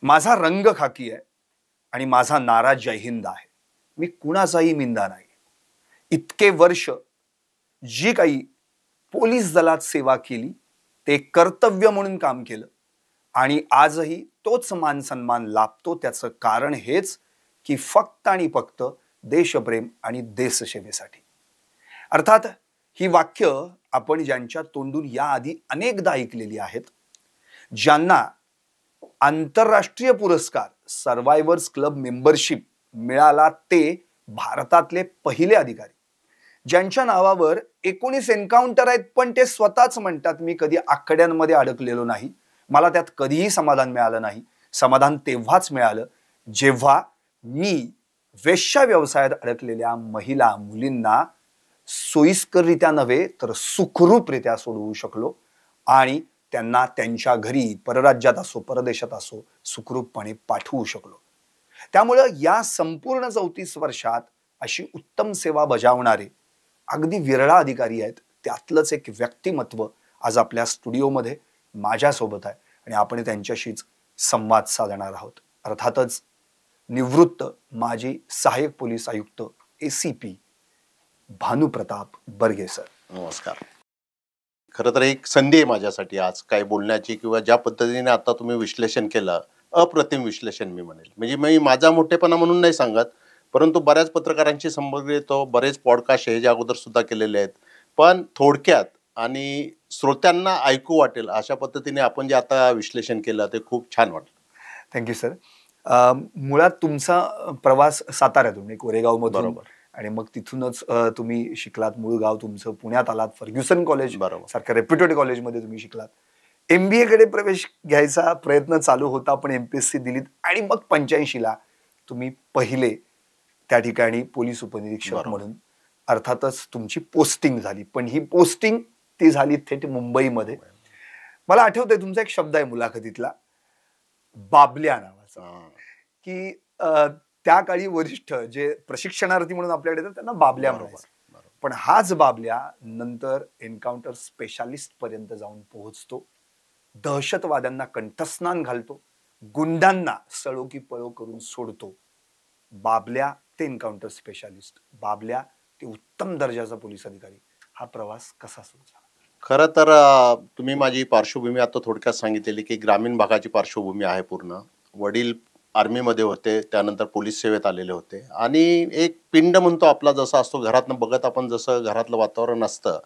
माझा रंग खाकी आहे आणि माझा नारा जय हिंद आहे. मी कुणाचाही मिंदा नाही. इतके वर्ष जी काही पोलीस दलात सेवा केली ते कर्तव्य म्हणून काम केलं आणि आजही तोच मान सन्मान लाभतो. त्याचं कारण हेच की फक्त आणि फक्त देशप्रेम आणि देशसेवेसाठी. अर्थात ही वाक्य आपण ज्यांच्या तोंडून याआधी अनेकदा ऐकलेली आहेत, ज्यांना आंतरराष्ट्रीय पुरस्कार सर्वायवर्स क्लब मेंबरशिप मिळाला ते भारतातले पहिले अधिकारी, ज्यांच्या नावावर 19 एन्काउंटर आहेत पण ते स्वतःच म्हणतात मी कधी आकड्यांमध्ये अडकलेलो नाही, मला त्यात कधीही समाधान मिळालं नाही. समाधान तेव्हाच मिळालं जेव्हा मी वेश्या व्यवसायात अडकलेल्या महिला मुलींना सोयीस्कररित्या नव्हे तर सुखरूपरित्या सोडवू शकलो आणि त्यांना त्यांच्या घरी परराज्यात असो परदेशात असो सुखरूपपणे पाठवू शकलो. त्यामुळे या संपूर्ण 34 वर्षात अशी उत्तम सेवा बजावणारे अगदी विरळा अधिकारी आहेत. त्यातलंच एक व्यक्तिमत्व आज आपल्या स्टुडिओमध्ये माझ्यासोबत आहे आणि आपण त्यांच्याशीच संवाद साधणार आहोत. अर्थातच निवृत्त माजी सहाय्यक पोलीस आयुक्त ACP भानुप्रताप बर्गे सर. नमस्कार. खरं तर एक संधी आहे माझ्यासाठी आज काय बोलण्याची, किंवा ज्या पद्धतीने आता तुम्ही विश्लेषण केलं, अप्रतिम विश्लेषण मी म्हणेल. म्हणजे मी माझा मोठेपणा म्हणून नाही सांगत, परंतु बऱ्याच पत्रकारांशी संपर्क येतो, बरेच पॉडकास्ट ह्याच्या अगोदर सुद्धा केलेले आहेत, पण थोडक्यात आणि श्रोत्यांना ऐकू वाटेल अशा पद्धतीने आपण जे आता विश्लेषण केलं ते खूप छान वाटलं. Thank you sir. मुळात तुमचा प्रवास साताऱ्यातून एक कोरेगावमधून, बरोबर, आणि मग तिथूनच तुम्ही शिकलात. मूळ गाव तुमचं पुण्यात आलात, फर्ग्युसन कॉलेज बरोबर, सारख्या रेप्युटेड कॉलेजमध्ये तुम्ही शिकलात. MBA कडे प्रवेश घ्यायचा प्रयत्न चालू होता पण MPSC दिलीत आणि मग 85ला तुम्ही पहिले त्या ठिकाणी पोलीस उपनिरीक्षक बरोबर. म्हणून अर्थातच तुमची पोस्टिंग झाली. पण ही पोस्टिंग ती झाली थेट मुंबईमध्ये. मला आठवतंय तुमचा एक शब्द आहे मुलाखतीतला, बाबल्या नावाचा, की त्या काळी वरिष्ठ जे प्रशिक्षणार्थी म्हणून आपल्याकडे येतात त्यांना बाबल्या म्हणायचं. पण हाच बाबल्या नंतर एन्काउंटर स्पेशालिस्ट पर्यंत जाऊन पोहोचतो, दहशतवाद्यांना कंठस्नान घालतो, गुंडांना सळो की पळो करून सोडतो. बाबल्या ते एन्काउंटर स्पेशालिस्ट, बाबल्या ते उत्तम दर्जाचा पोलीस अधिकारी. हा प्रवास कसा सुरू झाला? खरं तर तुम्ही माझी पार्श्वभूमी आता थोडक्यात सांगितलेली की ग्रामीण भागाची पार्श्वभूमी आहे पूर्ण. वडील आर्मीमध्ये होते, त्यानंतर पोलीस सेवेत आलेले होते आणि एक पिंड म्हणतो आपला जसा असतो घरातनं बघत आपण जसं घरातलं वातावरण असतं,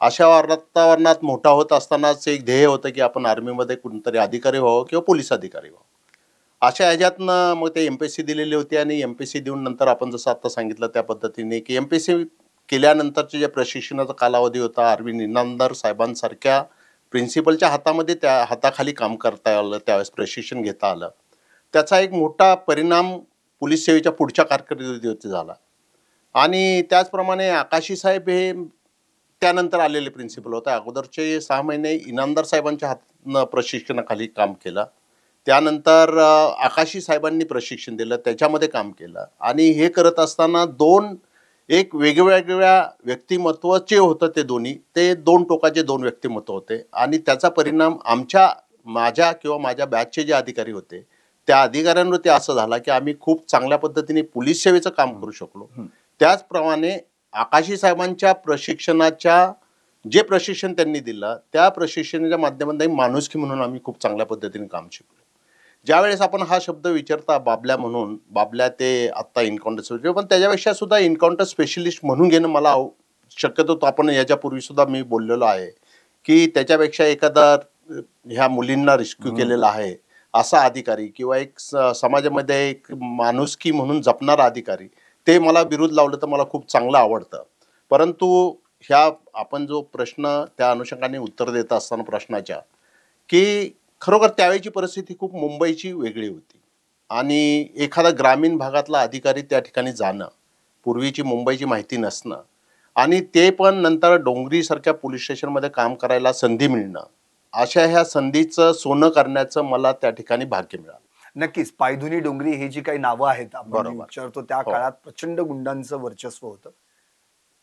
अशा वातावरणात मोठा होत असतानाच एक ध्येय होतं की आपण आर्मीमध्ये कोणतरी अधिकारी व्हावं किंवा पोलीस अधिकारी व्हावं. अशा ह्याच्यातनं मग ते MPSC दिलेली होती आणि MPSC देऊन नंतर आपण जसं आता सांगितलं त्या पद्धतीने की MPSC केल्यानंतरचे जे प्रशिक्षणाचा कालावधी होता, अरविंद इनामदार साहेबांसारख्या प्रिन्सिपलच्या हातामध्ये त्या हाताखाली काम करता आलं, त्यावेळेस प्रशिक्षण घेता आलं. त्याचा एक मोठा परिणाम पोलीस सेवेच्या पुढच्या कारकिर्दीवरती झाला. आणि त्याचप्रमाणे आकाशी साहेब हे त्यानंतर आलेले प्रिन्सिपल होते. अगोदरचे 6 महिने इनामदार साहेबांच्या हातनं प्रशिक्षणाखाली काम केलं. त्यानंतर आकाशी साहेबांनी प्रशिक्षण दिलं, त्याच्यामध्ये काम केलं आणि हे करत असताना एक वेगवेगळ्या व्यक्तिमत्वाचे होतं ते दोन्ही. ते 2 टोकाचे 2 व्यक्तिमत्व होते आणि त्याचा परिणाम माझ्या किंवा माझ्या बॅचचे जे अधिकारी होते त्या अधिकाऱ्यांवरती असं झाला की आम्ही खूप चांगल्या पद्धतीने पोलीस सेवेचं काम करू शकलो. त्याचप्रमाणे आकाशी साहेबांच्या प्रशिक्षणाच्या जे प्रशिक्षण त्यांनी दिलं त्या प्रशिक्षणाच्या माध्यमातून माणुसकी म्हणून आम्ही खूप चांगल्या पद्धतीने काम शिकलो. ज्यावेळेस आपण हा शब्द विचारता बाबल्या म्हणून, बाबल्या ते आत्ता एन्काउंटर स्पेशलिस्ट, पण त्याच्यापेक्षा सुद्धा एन्काउंटर स्पेशलिस्ट म्हणून घेणं मला शक्यतो, आपण याच्यापूर्वी सुद्धा मी बोललेलो आहे की त्याच्यापेक्षा एखादा ह्या मुलींना रेस्क्यू केलेला आहे असा अधिकारी किंवा एक समाजामध्ये एक माणुसकी म्हणून जपणारा अधिकारी, ते मला विरोध लावलं तर मला खूप चांगलं आवडतं. परंतु ह्या आपण जो प्रश्न त्या अनुषंगाने उत्तर देत असताना प्रश्नाच्या की खरोखर त्यावेळीची परिस्थिती खूप मुंबईची वेगळी होती आणि एखादा ग्रामीण भागातला अधिकारी त्या ठिकाणी जाणं, पूर्वीची मुंबईची माहिती नसणं आणि ते पण नंतर डोंगरीसारख्या पोलीस स्टेशनमध्ये काम करायला संधी मिळणं, अशा ह्या संधीचं सोनं करण्याचं मला त्या ठिकाणी भाग्य मिळालं. नक्कीच. पायधुनी, डोंगरी हे जी काही नावं आहेत आपण विचारतो त्या काळात प्रचंड गुंडांचं वर्चस्व होतं.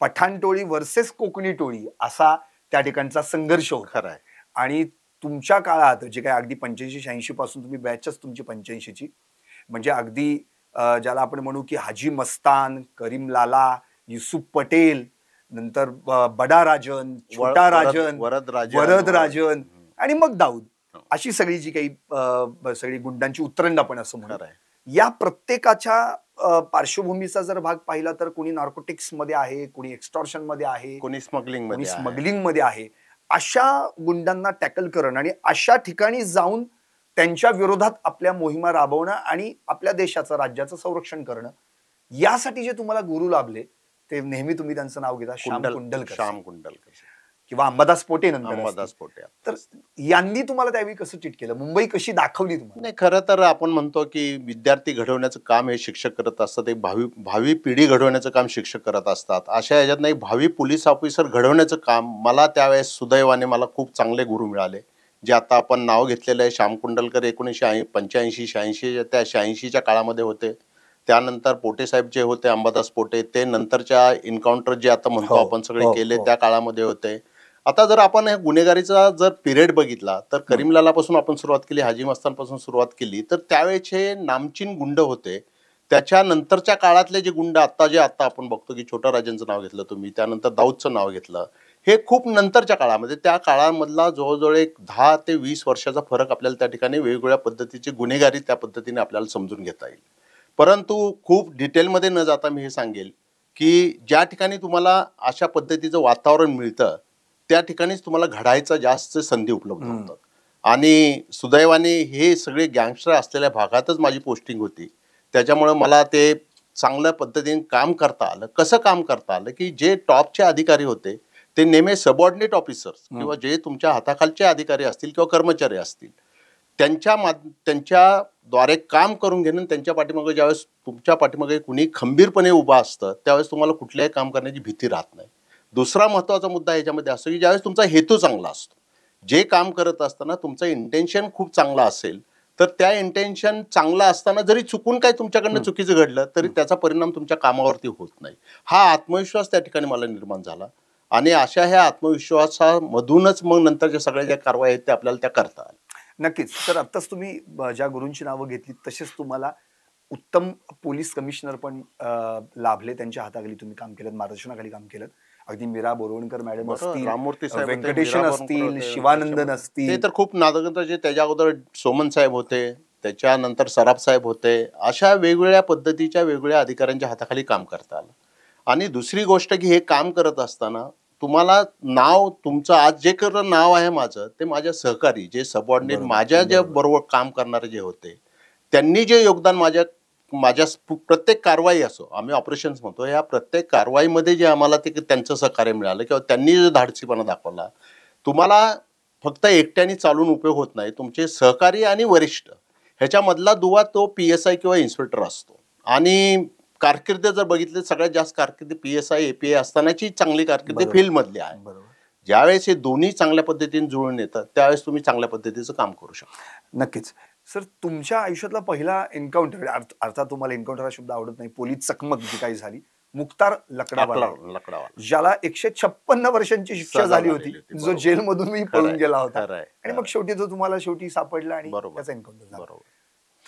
पठाण टोळी वर्सेस कोकणी टोळी असा त्या ठिकाणचा संघर्ष होता. खरं आहे. आणि तुमच्या काळात जे काही अगदी 85-86 पासून तुम्ही बॅचच तुमची 85ची, म्हणजे अगदी ज्याला आपण म्हणू की हाजी मस्तान, करीम लाला, युसुफ पटेल, नंतर बडा राजन, छोटा राजन, वरद राजन आणि मग दाऊद, अशी सगळी जी काही सगळी गुंडांची उतरंड आपण असं म्हणतो, या प्रत्येकाच्या पार्श्वभूमीचा जर भाग पाहिला तर कोणी नार्कोटिक्स मध्ये आहे, कोणी एक्स्टॉर्शन मध्ये आहे, कोणी स्मगलिंग मध्ये आहे. अशा गुंडांना टॅकल करणं आणि अशा ठिकाणी जाऊन त्यांच्या विरोधात आपल्या मोहिमा राबवणं आणि आपल्या देशाचं, राज्याचं संरक्षण करणं, यासाठी जे तुम्हाला गुरु लाभले ते नेहमी तुम्ही त्यांचं नाव घेता, श्याम कुंडलकर किंवा अंबादास पोटे. तर यांनी तुम्हाला त्यावेळी कसं ट्रीट केलं, मुंबई कशी दाखवली तुम्हाला? नाही, खरं तर आपण म्हणतो की विद्यार्थी घडवण्याचं काम हे शिक्षक करत असतात, एक भावी पिढी घडवण्याचं काम शिक्षक करत असतात. अशा ह्याच्यात नाही, भावी पोलीस ऑफिसर घडवण्याचं काम मला त्यावेळेस सुदैवाने मला खूप चांगले गुरु मिळाले, जे आता आपण नाव घेतलेलं आहे. श्याम कुंडलकर 1985-86 त्या 86च्या काळामध्ये होते. त्यानंतर पोटे साहेब जे होते, अंबादास पोटे, ते नंतरच्या एन्काउंटर जे आता म्हणतो आपण सगळे केले त्या काळामध्ये होते. आता जर आपण गुन्हेगारीचा जर पिरियड बघितला तर करीमलालापासून आपण सुरुवात केली, हाजी मस्तानपासून सुरुवात केली, तर त्यावेळेचे नामचीन गुंड होते. त्याच्यानंतरच्या काळातले जे गुंड आता आपण बघतो की छोटा राजांचं नाव घेतलं तुम्ही, त्यानंतर दाऊदचं नाव घेतलं, हे खूप नंतरच्या काळामध्ये, त्या काळामधला जवळजवळ एक 10 ते 20 वर्षाचा फरक आपल्याला त्या ठिकाणी वेगवेगळ्या पद्धतीची गुन्हेगारी त्या पद्धतीने आपल्याला समजून घेता येईल. परंतु खूप डिटेलमध्ये न जाता मी हे सांगेल की ज्या ठिकाणी तुम्हाला अशा पद्धतीचं वातावरण मिळतं त्या ठिकाणीच तुम्हाला घडायचा जास्त संधी उपलब्ध होतात. आणि सुदैवाने हे सगळे गँगस्टर असलेल्या भागातच माझी पोस्टिंग होती, त्याच्यामुळे मला ते चांगल्या पद्धतीने काम करता आलं. कसं काम करता आलं की जे टॉपचे अधिकारी होते ते नेहमी सबऑर्डिनेट ऑफिसर्स किंवा जे तुमच्या हाताखालचे अधिकारी असतील किंवा कर्मचारी असतील त्यांच्याद्वारे काम करून घेणं, त्यांच्या पाठीमागे ज्यावेळेस तुमच्या पाठीमागे कुणी खंबीरपणे उभा असतं त्यावेळेस तुम्हाला कुठल्याही काम करण्याची भीती राहत नाही. दुसरा महत्त्वाचा मुद्दा याच्यामध्ये असतो की ज्यावेळेस तुमचा हेतू चांगला असतो, जे काम करत असताना तुमचं इंटेन्शन खूप चांगला असेल तर त्या इंटेन्शन चांगला असताना जरी चुकून काही तुमच्याकडनं चुकीचं घडलं तरी त्याचा परिणाम तुमच्या कामावरती होत नाही. हा आत्मविश्वास त्या ठिकाणी मला निर्माण झाला आणि अशा ह्या आत्मविश्वासामधूनच मग नंतरच्या सगळ्या ज्या कारवाई आहेत त्या आपल्याला त्या करता आल्या. नक्कीच. तर आत्ताच तुम्ही ज्या गुरूंची नावं घेतली तसेच तुम्हाला उत्तम पोलीस कमिशनर पण लाभले, त्यांच्या हाताखाली तुम्ही काम केलं, मार्गदर्शनाखाली काम केलं. अगदी मीरा बोरवणकर मॅडम असतील, राममूर्ती साहेब, व्यंकटेशन असतील, शिवानंदन असतील, ते तर खूप नादकचे, त्याच्या अगोदर सोमन साहेब होते, त्याच्यानंतर सराफ साहेब होते. अशा वेगवेगळ्या पद्धतीच्या वेगवेगळ्या अधिकाऱ्यांच्या हाताखाली काम करता आलं. आणि दुसरी गोष्ट की हे काम करत असताना तुम्हाला नाव तुमचं आज जे नाव आहे माझं, ते माझ्या सहकारी जे सबऑर्डिनेट माझ्या जे बरोबर काम करणारे जे होते त्यांनी जे योगदान माझ्या प्रत्येक कारवाई असो, आम्ही ऑपरेशन्स म्हणतो, या प्रत्येक कारवाईमध्ये जे आम्हाला ते त्यांचं सहकार्य मिळालं किंवा त्यांनी जो धाडसीपणा दाखवला. तुम्हाला फक्त एकट्याने चालून उपयोग होत नाही, तुमचे सहकारी आणि वरिष्ठ ह्याच्यामधला दुवा तो PSI किंवा इन्स्पेक्टर असतो. आणि कारकीर्द जर बघितले सगळ्यात जास्त कारकीर्द PSI API असतानाची चांगली कारकीर्द फील्ड मधली आहे. ज्यावेळेस हे दोन्ही चांगल्या पद्धतीने जुळून येतात त्यावेळेस तुम्ही चांगल्या पद्धतीचं काम करू शकता. नक्कीच. सर, तुमच्या आयुष्यातला पहिला एन्काउंटर, अर्थात तुम्हाला एन्काउंटर हा शब्द आवडत नाही, पोलीस चकमक जी काही झाली, मुख्तार लकडावाला, ज्याला 156 वर्षांची शिक्षा झाली होती, जो जेलमधून पळून गेला होता आणि मग शेवटी जो तुम्हाला सापडला आणि त्याचा एन्काउंटर झाला.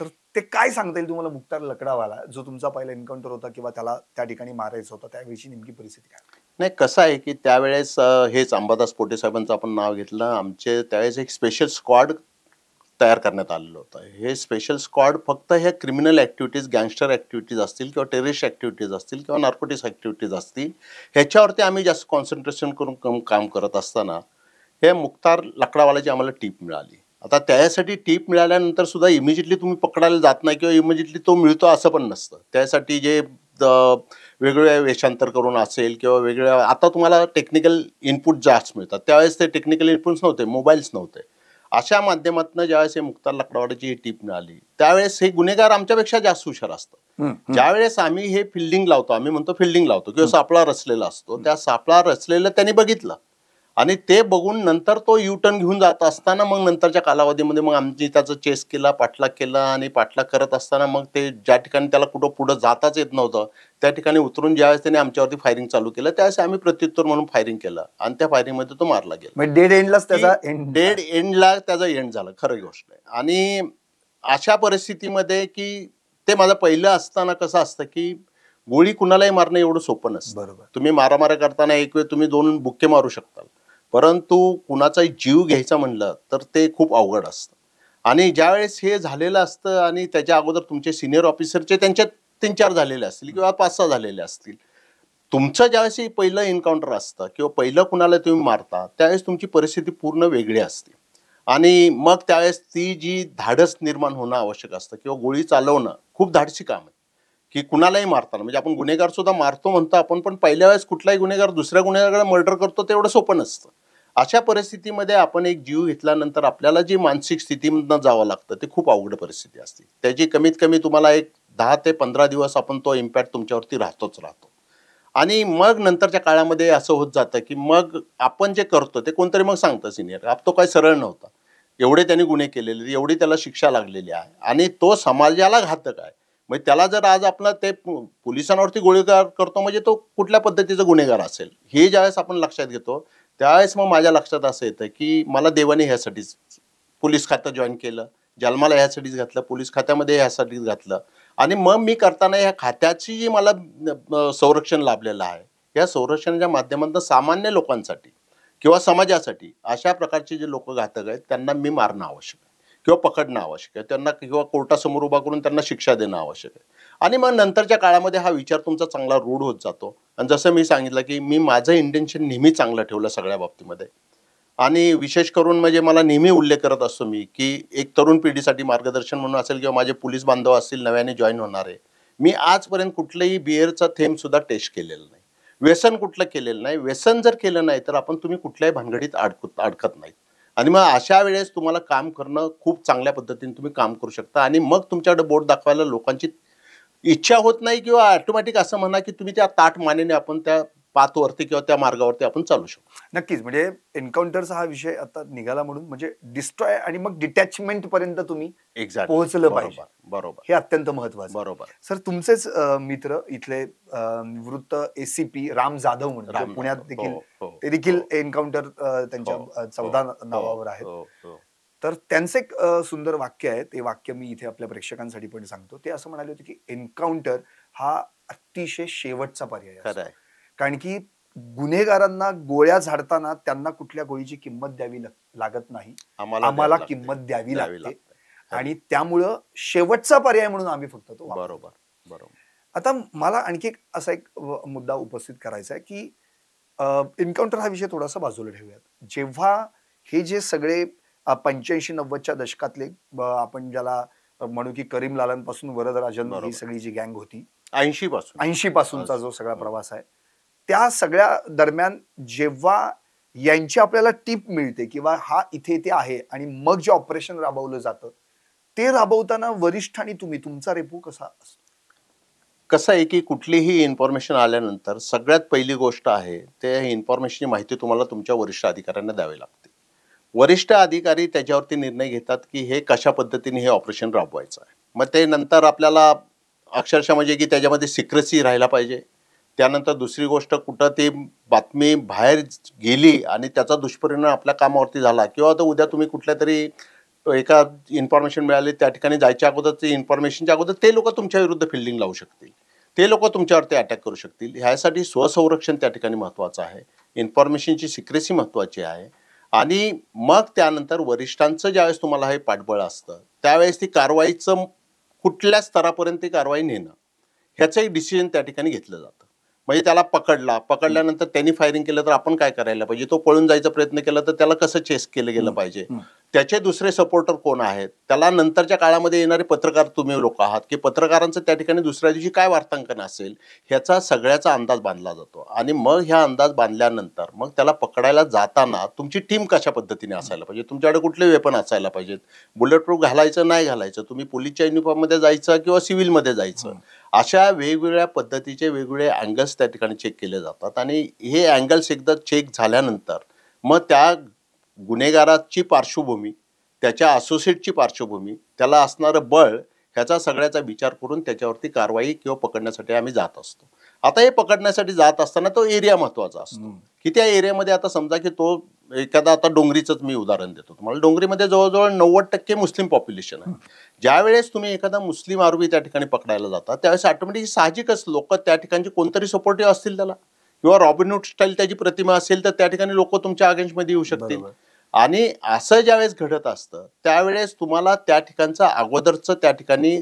तर ते काय सांगता येईल तुम्हाला, मुख्तार लकडावाला जो तुमचा पहिला एन्काउंटर होता किंवा त्याला त्या ठिकाणी मारायचं होतं, त्यावेळीची नेमकी परिस्थिती काय? नाही, कसं आहे की त्यावेळेस हेच अंबादास पोटे साहेबांचं आपण नाव घेतलं, आमचे त्यावेळेस एक स्पेशल स्क्वॉड तयार करण्यात आलेलं होतं. हे स्पेशल स्क्वॉड फक्त ह्या क्रिमिनल ॲक्टिव्हिटीज, गँगस्टर ॲक्टिव्हिटीज असतील किंवा टेररिस्ट ॲक्टिव्हिटीज असतील किंवा नार्कोटिक्स ॲक्टिव्हिटीज असतील ह्याच्यावरती आम्ही जास्त कॉन्सन्ट्रेशन करून काम करत असताना हे मुख्तार लकडावालाची आम्हाला टीप मिळाली. आता त्यासाठी टीप मिळाल्यानंतर सुद्धा इमिजिएटली तुम्ही पकडायला जात नाही किंवा इमिजिएटली तो मिळतो असं पण नसतं. त्यासाठी जे वेगवेगळ्या वेषांतर करून असेल किंवा वेगवेगळ्या, आता तुम्हाला टेक्निकल इनपुट जास्त मिळतात, त्यावेळेस ते टेक्निकल इनपुट्स नव्हते, मोबाईल्स नव्हते. अशा माध्यमातून ज्यावेळेस हे मुख्तार लकडावालाची ही टीप मिळाली त्यावेळेस हे गुन्हेगार आमच्यापेक्षा जास्त हुशार असतात. ज्यावेळेस आम्ही हे फिल्डिंग लावतो, आम्ही म्हणतो फिल्डिंग लावतो किंवा सापळा रचलेला असतो, त्या सापळा रचलेला त्यांनी बघितलं आणि ते बघून नंतर तो यू टर्न घेऊन जात असताना मग नंतरच्या कालावधीमध्ये मग आमची त्याचं चेस केला, पाठलाग केला आणि पाठलाग करत असताना मग ते ज्या ठिकाणी त्याला कुठं पुढं जाताच येत नव्हतं त्या ठिकाणी उतरून ज्यावेळेस त्याने आमच्यावरती फायरिंग चालू केलं त्यावेळेस आम्ही प्रत्युत्तर म्हणून फायरिंग केलं आणि त्या फायरिंगमध्ये तो मारला गेला. डेड एंडलाच त्याचा डेड एंडला त्याचा एंड झाला, खरं गोष्ट आहे. आणि अशा परिस्थितीमध्ये की ते माझं पहिलं असताना कसं असतं की गोळी कुणालाही मारणं एवढं सोपं नसतं. बरोबर. तुम्ही मारामारा करताना एक वेळ तुम्ही 2 बुक्के मारू शकता, परंतु कुणाचा जीव घ्यायचा म्हणलं तर ते खूप अवघड असतं. आणि ज्यावेळेस हे झालेलं असतं आणि त्याच्या अगोदर तुमचे सिनियर ऑफिसरचे त्यांच्यात 3-4 झालेले असतील किंवा 5-6 झालेले असतील, तुमचं ज्यावेळेस पहिलं एन्काउंटर असतं किंवा पहिलं कुणाला तुम्ही मारता त्यावेळेस तुमची परिस्थिती पूर्ण वेगळी असते. आणि मग त्यावेळेस ती जी धाडस निर्माण होणं आवश्यक असतं किंवा गोळी चालवणं खूप धाडसी काम आहे की कुणालाही मारताना, म्हणजे आपण गुन्हेगार सुद्धा मारतो म्हणतो आपण, पण पहिल्या वेळेस कुठलाही गुन्हेगार दुसऱ्या गुन्हेगाराला मर्डर करतो तेवढं सोपं नसतं. अशा परिस्थितीमध्ये आपण एक जीव घेतल्यानंतर आपल्याला जी मानसिक स्थितीमधनं जावं लागतं ते खूप अवघड परिस्थिती असते. त्याची कमीत कमी तुम्हाला एक 10 ते 15 दिवस आपण तो इम्पॅक्ट तुमच्यावरती राहतोच राहतो. आणि मग नंतरच्या काळामध्ये असं होत जातं की मग आपण जे करतो ते कोणतरी मग सांगतं सिनियर, अब तो काही सरळ नव्हता, एवढे त्यांनी गुन्हे केलेले, एवढी त्याला शिक्षा लागलेली आहे आणि तो समाजाला घातक आहे. म्हणजे त्याला जर आज आपला ते पोलिसांवरती गोळीबार करतो म्हणजे तो कुठल्या पद्धतीचा गुन्हेगार असेल हे ज्यावेळेस आपण लक्षात घेतो त्यावेळेस मग माझ्या लक्षात असं येतं की मला देवाने ह्यासाठीच पोलीस खातं जॉईन केलं, जन्माला ह्यासाठीच घातलं, पोलीस खात्यामध्ये ह्यासाठीच घातलं. आणि मग मी करताना ह्या खात्याची जी मला संरक्षण लाभलेलं आहे या संरक्षणाच्या माध्यमातून सामान्य लोकांसाठी किंवा समाजासाठी अशा प्रकारचे जे लोक घातक आहेत त्यांना मी मारणं आवश्यक आहे किंवा पकडणं आवश्यक आहे, त्यांना किंवा कोर्टासमोर उभा करून त्यांना शिक्षा देणं आवश्यक आहे. आणि मग नंतरच्या काळामध्ये हा विचार तुमचा चांगला रूढ होत जातो. आणि जसं मी सांगितलं की मी माझं इंटेन्शन नेहमी चांगलं ठेवलं सगळ्या बाबतीमध्ये. आणि विशेष करून म्हणजे मला नेहमी उल्लेख करत असतो मी की एक तरुण पिढीसाठी मार्गदर्शन म्हणून असेल किंवा माझे पोलीस बांधव असतील नव्याने जॉईन होणारे, मी आजपर्यंत कुठलंही बिअरचा थेंब सुद्धा टेस्ट केलेलं नाही, व्यसन कुठलं केलेलं नाही. व्यसन जर केलं नाही तर आपण तुम्ही कुठल्याही भानगडीत अडकत नाहीत. आणि मग अशा वेळेस तुम्हाला काम करणं खूप चांगल्या पद्धतीने तुम्ही काम करू शकता आणि मग तुमच्याकडे बोट दाखवायला लोकांची इच्छा होत नाही किंवा ऑटोमॅटिक असं म्हणा की तुम्ही त्या ताट मानेने आपण त्या पाथवरती किंवा त्या मार्गावरती आपण चालू शकतो. नक्कीच. म्हणजे एन्काउंटरचा हा विषय आता निघाला म्हणून म्हणजे डिस्ट्रॉय आणि मग डिटॅचमेंट पर्यंत तुम्ही पोहोचलं पाहिजे, बरोबर, हे अत्यंत महत्वाचं. बरोबर. सर, तुमचेच मित्र इथले निवृत्त एसीपी राम जाधव म्हणून पुण्यात देखील ते देखील एन्काउंटर त्यांच्या 14 नावावर आहेत. तर त्यांचं एक सुंदर वाक्य आहे, ते वाक्य मी इथे आपल्या प्रेक्षकांसाठी पण सांगतो. ते असं म्हणाले होते की एन्काउंटर हा अतिशय शेवटचा पर्याय आहे. कारण की गुन्हेगारांना गोळ्या झाडताना त्यांना कुठल्या गोळीची किंमत द्यावी लागत नाही, आम्हाला किंमत द्यावी लागते. आणि त्यामुळं शेवटचा पर्याय म्हणून आम्ही फक्त तो वापरतो. बरोबर. आता मला आणखी असा एक मुद्दा उपस्थित करायचा आहे की एन्काउंटर हा विषय थोडासा बाजूला ठेवूयात. जेव्हा हे जे सगळे 85-90च्या दशकातले आपण ज्याला म्हणू की करीम लालांपासून वरदराजन ही सगळी जी गँग होती, 80 पासूनचा जो सगळा प्रवास आहे, त्या सगळ्या दरम्यान जेव्हा यांची आपल्याला टीप मिळते किंवा हा इथे इथे आहे आणि मग जे ऑपरेशन राबवलं जातं ते राबवताना वरिष्ठ आणि तुमचा रेपो कसा असतो? कसं आहे की कुठलीही इन्फॉर्मेशन आल्यानंतर सगळ्यात पहिली गोष्ट आहे ते इन्फॉर्मेशनची माहिती तुम्हाला तुमच्या वरिष्ठ अधिकाऱ्यांना द्यावी लागते. वरिष्ठ अधिकारी त्याच्यावरती निर्णय घेतात की हे कशा पद्धतीने हे ऑपरेशन राबवायचं आहे. मग ते नंतर आपल्याला अक्षरशः म्हणजे की त्याच्यामध्ये सिक्रेसी राहायला पाहिजे. त्यानंतर दुसरी गोष्ट, कुठं ती बातमी बाहेर गेली आणि त्याचा दुष्परिणाम आपल्या कामावरती झाला किंवा आता उद्या तुम्ही कुठल्या तरी एका इन्फॉर्मेशन मिळाली त्या ठिकाणी जायच्या अगोदर, ते इन्फॉर्मेशनच्या अगोदर ते लोक तुमच्या विरुद्ध फिल्डिंग लावू शकतील, ते लोक तुमच्यावरती अटॅक करू शकतील. ह्यासाठी स्वसंरक्षण त्या ठिकाणी महत्त्वाचं आहे, इन्फॉर्मेशनची सिक्रेसी महत्त्वाची आहे. आणि मग त्यानंतर वरिष्ठांचं ज्यावेळेस तुम्हाला हे पाठबळ असतं त्यावेळेस ती कारवाईचं कुठल्या स्तरापर्यंत ती कारवाई नेणं ह्याचं एक डिसिजन त्या ठिकाणी घेतलं जातं. म्हणजे त्याला पकडल्यानंतर त्यांनी फायरिंग केलं तर आपण काय करायला पाहिजे, तो पळून जायचा प्रयत्न केला तर त्याला कसं चेस केलं गेलं पाहिजे, त्याचे दुसरे सपोर्टर कोण आहेत, त्याला नंतरच्या काळामध्ये येणारे पत्रकार तुम्ही लोक आहात की पत्रकारांचं त्या ठिकाणी दुसऱ्या दिवशी काय वार्तांकन असेल ह्याचा सगळ्याचा अंदाज बांधला जातो. आणि मग ह्या अंदाज बांधल्यानंतर मग त्याला पकडायला जाताना तुमची टीम कशा पद्धतीने असायला पाहिजे, तुमच्याकडे कुठले वेपन असायला पाहिजेत, बुलेट प्रूफ घालायचं नाही घालायचं, तुम्ही पोलीसच्या युनिफॉर्ममध्ये जायचं किंवा सिव्हिलमध्ये जायचं, अशा वेगवेगळ्या पद्धतीचे वेगवेगळे अँगल्स त्या ठिकाणी चेक केले जातात. आणि हे अँगल्स एकदा चेक झाल्यानंतर मग त्या गुन्हेगाराची पार्श्वभूमी, त्याच्या असोसिएटची पार्श्वभूमी, त्याला असणारं बळ, ह्याचा सगळ्याचा विचार करून त्याच्यावरती कारवाई किंवा पकडण्यासाठी आम्ही जात असतो. आता हे पकडण्यासाठी जात असताना तो एरिया महत्वाचा असतो की त्या एरियामध्ये आता समजा की तो एखादा, आता डोंगरीचंच मी उदाहरण देतो तुम्हाला. डोंगरीमध्ये जवळजवळ 90% मुस्लिम पॉप्युलेशन आहे. ज्यावेळेस तुम्ही एखादा मुस्लिम आरोपी त्या ठिकाणी पकडायला जाता त्यावेळेस ऑटोमॅटिक साहजिकच लोक त्या ठिकाणचे कोणतरी सपोर्टिव्ह असतील त्याला, किंवा रॉबिनहूड स्टाईल त्याची प्रतिमा असेल तर त्या ठिकाणी लोक तुमच्या अगेन्स्टमध्ये येऊ शकतील. आणि असं ज्यावेळेस घडत असतं त्यावेळेस तुम्हाला त्या ठिकाणचं अगोदरचं त्या ठिकाणी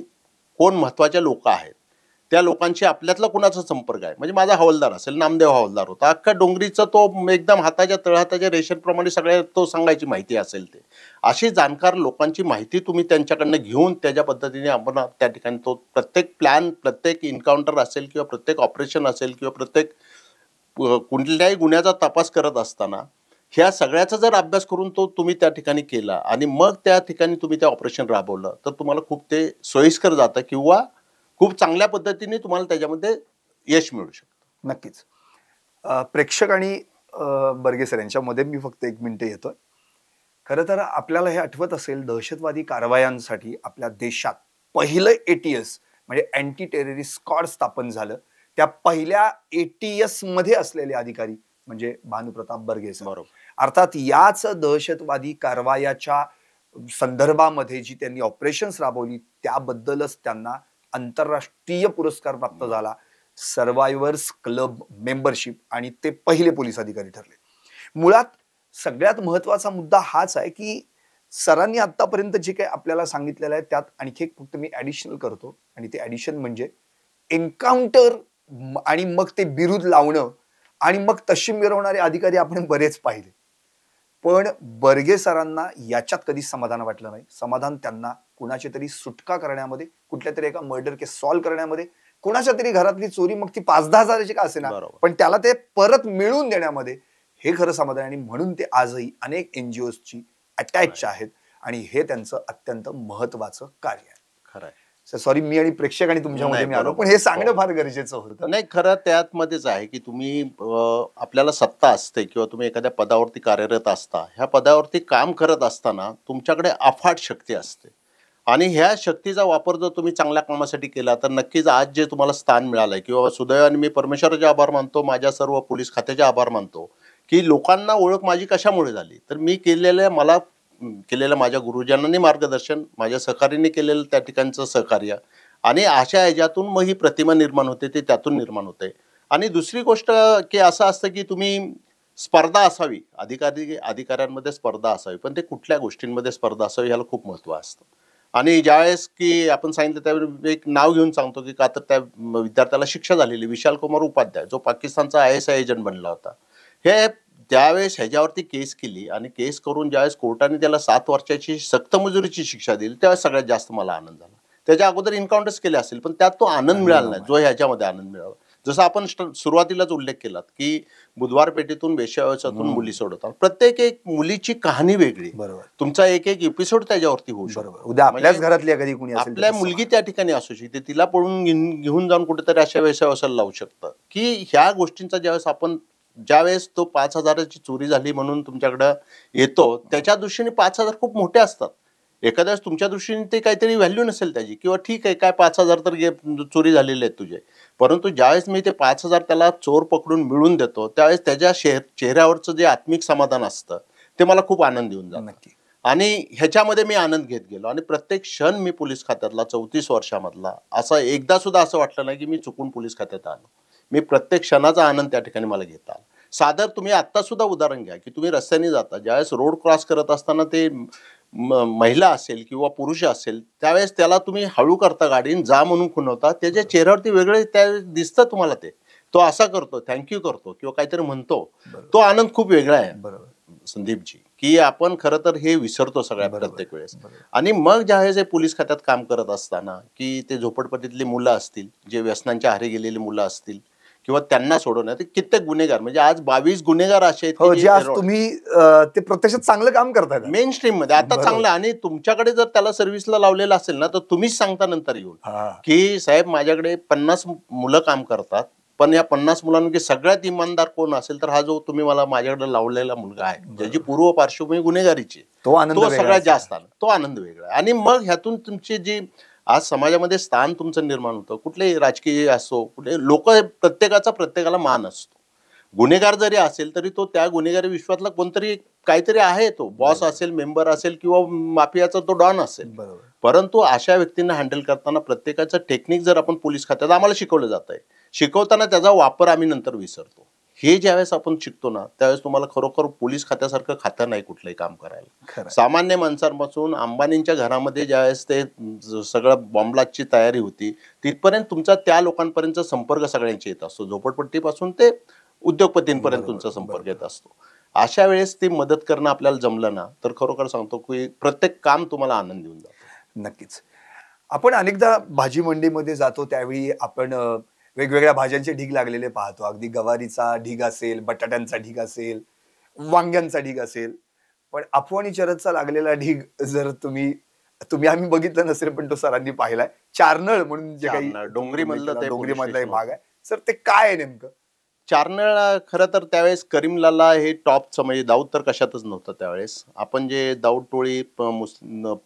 कोण महत्वाचे लोक आहेत त्या लोकांशी आपल्यातला कुणाचा संपर्क आहे. म्हणजे माझा हवालदार असेल, नामदेव हवालदार होता, अख्खा डोंगरीचं तो एकदम हाताच्या तळहाताच्या रेषेप्रमाणे सगळ्या तो सांगायची माहिती असेल ते. अशी जाणकार लोकांची माहिती तुम्ही त्यांच्याकडनं घेऊन त्याच्या पद्धतीने आपण त्या ठिकाणी तो प्रत्येक प्लॅन, प्रत्येक इन्काउंटर असेल किंवा प्रत्येक ऑपरेशन असेल किंवा प्रत्येक कुठल्याही गुन्ह्याचा तपास करत असताना ह्या सगळ्याचा जर अभ्यास करून तो तुम्ही त्या ठिकाणी केला आणि मग त्या ठिकाणी तुम्ही ते ऑपरेशन राबवलं तर तुम्हाला खूप ते सोयीस्कर जातं किंवा खूप चांगल्या पद्धतीने तुम्हाला त्याच्यामध्ये यश मिळू शकतं. नक्कीच. प्रेक्षक आणि बर्गे सर यांच्यामध्ये मी फक्त 1 मिनिट येतोय. खरं तर आपल्याला हे आठवत असेल, दहशतवादी कारवायांसाठी आपल्या देशात पहिलं ATS म्हणजे अँटी टेररिस्ट स्क्वॉड स्थापन झालं. त्या पहिल्या ATS मध्ये असलेले अधिकारी म्हणजे भानुप्रताप बर्गे सर. बरोबर. अर्थात याच दहशतवादी कारवायाच्या संदर्भामध्ये जी त्यांनी ऑपरेशन्स राबवली त्याबद्दलच त्यांना आंतरराष्ट्रीय पुरस्कार प्राप्त झाला, सर्वायव्हर्स क्लब मेंबरशिप, आणि ते पहिले पोलीस अधिकारी ठरले. मुळात सगळ्यात महत्वाचा मुद्दा हाच आहे की सरांनी आतापर्यंत जे काही आपल्याला सांगितलेलं आहे त्यात आणखी एक फक्त मी ऍडिशनल करतो, आणि ते ऍडिशन म्हणजे एन्काउंटर आणि मग ते बिरुद लावणं आणि मग तशी मिरवणारे अधिकारी आपण बरेच पाहिले. पण बर्गे सरांना याच्यात कधीच समाधान वाटलं नाही. समाधान त्यांना कुणाची तरी सुटका करण्यामध्ये, कुठल्या तरी एका मर्डर केस सॉल्व्ह करण्यामध्ये, कुणाच्या तरी घरातली चोरी मग ती 5-10 हजाराची का असेना पण त्याला ते परत मिळवून देण्यामध्ये हे खरं समाधान. आणि म्हणून ते आजही अनेक NGOsची अटॅच आहेत आणि हे त्यांचं अत्यंत महत्वाचं कार्य आहे. खरं आहे. सॉरी, मी आणि प्रेक्षकांनी तुमच्यामध्ये मी आलो, पण हे सांगणं फार गरजेचं होतं. नाही, खरं त्यातमध्येच आहे की तुम्ही आपल्याला सत्ता असते किंवा तुम्ही एखाद्या पदावरती कार्यरत असता, ह्या पदावरती काम करत असताना तुमच्याकडे अफाट शक्ती असते आणि ह्या शक्तीचा वापर जर तुम्ही चांगल्या कामासाठी केला तर नक्कीच आज जे तुम्हाला स्थान मिळालंय, किंवा सुदैवाने मी परमेश्वराचे आभार मानतो, माझ्या सर्व पोलीस खात्याचे आभार मानतो की लोकांना ओळख माझी कशामुळे झाली तर मी मला केलेलं माझ्या गुरुजनांनी मार्गदर्शन, माझ्या सहकार्याने केलेलं त्या ठिकाणचं सहकार्य, आणि अशा ह्याच्यातून मग ही प्रतिमा निर्माण होते, ते त्यातून निर्माण होते. आणि दुसरी गोष्ट की असं असतं की तुम्ही स्पर्धा असावी, अधिकाऱ्यांमध्ये स्पर्धा असावी, पण ते कुठल्या गोष्टींमध्ये स्पर्धा असावी ह्याला खूप महत्त्व असतं. आणि ज्यावेळेस की आपण सांगितलं त्यावेळी एक नाव घेऊन सांगतो की का तर त्या विद्यार्थ्याला शिक्षा झालेली, विशाल कुमार उपाध्याय, जो पाकिस्तानचा ISI एजंट बनला होता, हे त्यावेळेस ह्याच्यावरती केस केली आणि केस करून ज्यावेळेस कोर्टाने त्याला 7 वर्षाची सक्त मजुरीची शिक्षा दिली त्यावेळेस सगळ्यात जास्त मला आनंद झाला. त्याच्या अगोदर इन्काउंटर्स केले असेल पण त्यात तो आनंद मिळाला नाही जो ह्याच्यामध्ये आनंद मिळाला. जसं आपण सुरुवातीलाच उल्लेख केलात की बुधवार पेठेतून वेश्याव्यवसायातून मुली सोडवतात, प्रत्येक एक मुलीची कहाणी वेगळी, तुमचा एक एपिसोड त्याच्यावरती होऊ शकतो. उद्या आपल्याच घरातल्या कधी कुणी आपल्या मुलगी त्या ठिकाणी असू शकते, तिला पळून घेऊन जाऊन कुठेतरी अशा वेश्याव्यवसायाला लावू शकतं. की ह्या गोष्टींचा ज्यावेळेस तो 5,000ची चोरी झाली म्हणून तुमच्याकडे येतो, त्याच्या दृष्टीने 5,000 खूप मोठे असतात. एखाद्या वेळेस तुमच्या दृष्टीने ते काहीतरी व्हॅल्यू नसेल त्याची, किंवा ठीक आहे काय 5,000 तर चोरी झालेले आहेत तुझे, परंतु ज्यावेळेस मी ते 5,000 त्याला चोर पकडून मिळवून देतो त्यावेळेस त्याच्या चेहऱ्यावरचं जे आत्मिक समाधान असतं ते मला खूप आनंद देऊन जातं. नक्की. आणि ह्याच्यामध्ये मी आनंद घेत गेलो आणि प्रत्येक क्षण मी पोलीस खात्यातला 34 वर्षामधला असं एकदा सुद्धा असं वाटलं नाही की मी चुकून पोलीस खात्यात आलो. मी प्रत्येक क्षणाचा आनंद त्या ठिकाणी मला घेता आला. सादर तुम्ही आत्ता सुद्धा उदाहरण घ्या की तुम्ही रस्त्याने जाता, ज्यावेळेस रोड क्रॉस करत असताना ते महिला असेल किंवा पुरुष असेल त्यावेळेस त्याला तुम्ही हळू करता गाडीन जा म्हणून खुणवता, त्याच्या चेहऱ्यावरती वेगळे त्या दिसतं तुम्हाला, तो असा करतो, थँक्यू करतो किंवा काहीतरी म्हणतो, तो आनंद खूप वेगळा आहे. संदीपजी, की आपण खरं तर हे विसरतो सगळ्या प्रत्येक वेळेस. आणि मग ज्यावेळेस हे पोलीस खात्यात काम करत असताना की ते झोपडपट्टीतली मुलं असतील, जे व्यसनांच्या आहारी गेलेली मुलं असतील किंवा त्यांना सोडवण्यात कित्येक गुन्हेगार, म्हणजे आज 22 गुन्हेगार असे आहेत तुम्ही ते प्रत्यक्षात चांगलं काम करताय मेन स्ट्रीम मध्ये आता चांगलं. आणि तुमच्याकडे जर त्याला सर्व्हिसला लावलेलं असेल ना तर तुम्हीच सांगता नंतर येऊन की साहेब माझ्याकडे 50 मुलं काम करतात, पण या 50 मुलांपैकी सगळ्यात इमानदार कोण असेल तर हा जो तुम्ही मला माझ्याकडे लावलेला मुलगा आहे, ज्याची पूर्व पार्श्वभूमी गुन्हेगारीची, तो सगळ्यात जास्त आला, तो आनंद वेगळा. आणि मग ह्यातून तुमची जी आज समाजामध्ये स्थान तुमचं निर्माण होतं, कुठलेही राजकीय असो, कुठले लोक, प्रत्येकाला मान असतो. गुन्हेगार जरी असेल तरी तो त्या गुन्हेगारी विश्वातला कोणतरी काहीतरी आहे, तो बॉस असेल, मेंबर असेल किंवा माफियाचा तो डॉन असेल. परंतु अशा व्यक्तींना हँडल करताना प्रत्येकाचं टेक्निक जर आपण पोलीस खात्यात आम्हाला शिकवलं जात आहे, शिकवताना त्याचा वापर आम्ही नंतर विसरतो. हे ज्यावेळेस आपण शिकतो ना, त्यावेळेस तुम्हाला खरोखर पोलीस खात्यासारखं खातं नाही कुठलंही काम करायला. सामान्य माणसांपासून अंबानींच्या घरामध्ये ज्यावेळेस ते सगळं बॉम्बलाची तयारी होती, तिथपर्यंत तुमचा त्या लोकांपर्यंत संपर्क सगळ्यांचे येत असतो. झोपडपट्टीपासून ते उद्योगपतींपर्यंत तुमचा संपर्क येत असतो. अशा वेळेस ती मदत करणं आपल्याला जमलं ना, तर खरोखर सांगतो की प्रत्येक काम तुम्हाला आनंद देऊन जातं. नक्कीच. आपण अनेकदा भाजी मंडीमध्ये जातो, त्यावेळी आपण वेगवेगळ्या भाज्यांचे ढीग लागलेले पाहतो. अगदी गवारीचा ढीग असेल, बटाट्यांचा ढीग असेल, वांग्यांचा ढीग असेल. पण अफवाणी चरदचा लागलेला ढीग जर तुम्ही आम्ही बघितलं नसेल, पण तो सरांनी पाहिलाय. चारनळ म्हणून जे काही डोंगरीमधला भाग आहे सर, ते काय आहे नेमकं? चारनळ खरं तर त्यावेळेस करीमलाला हे टॉपचं, म्हणजे दाऊद तर कशातच नव्हतं त्यावेळेस. आपण जे दाऊद टोळी,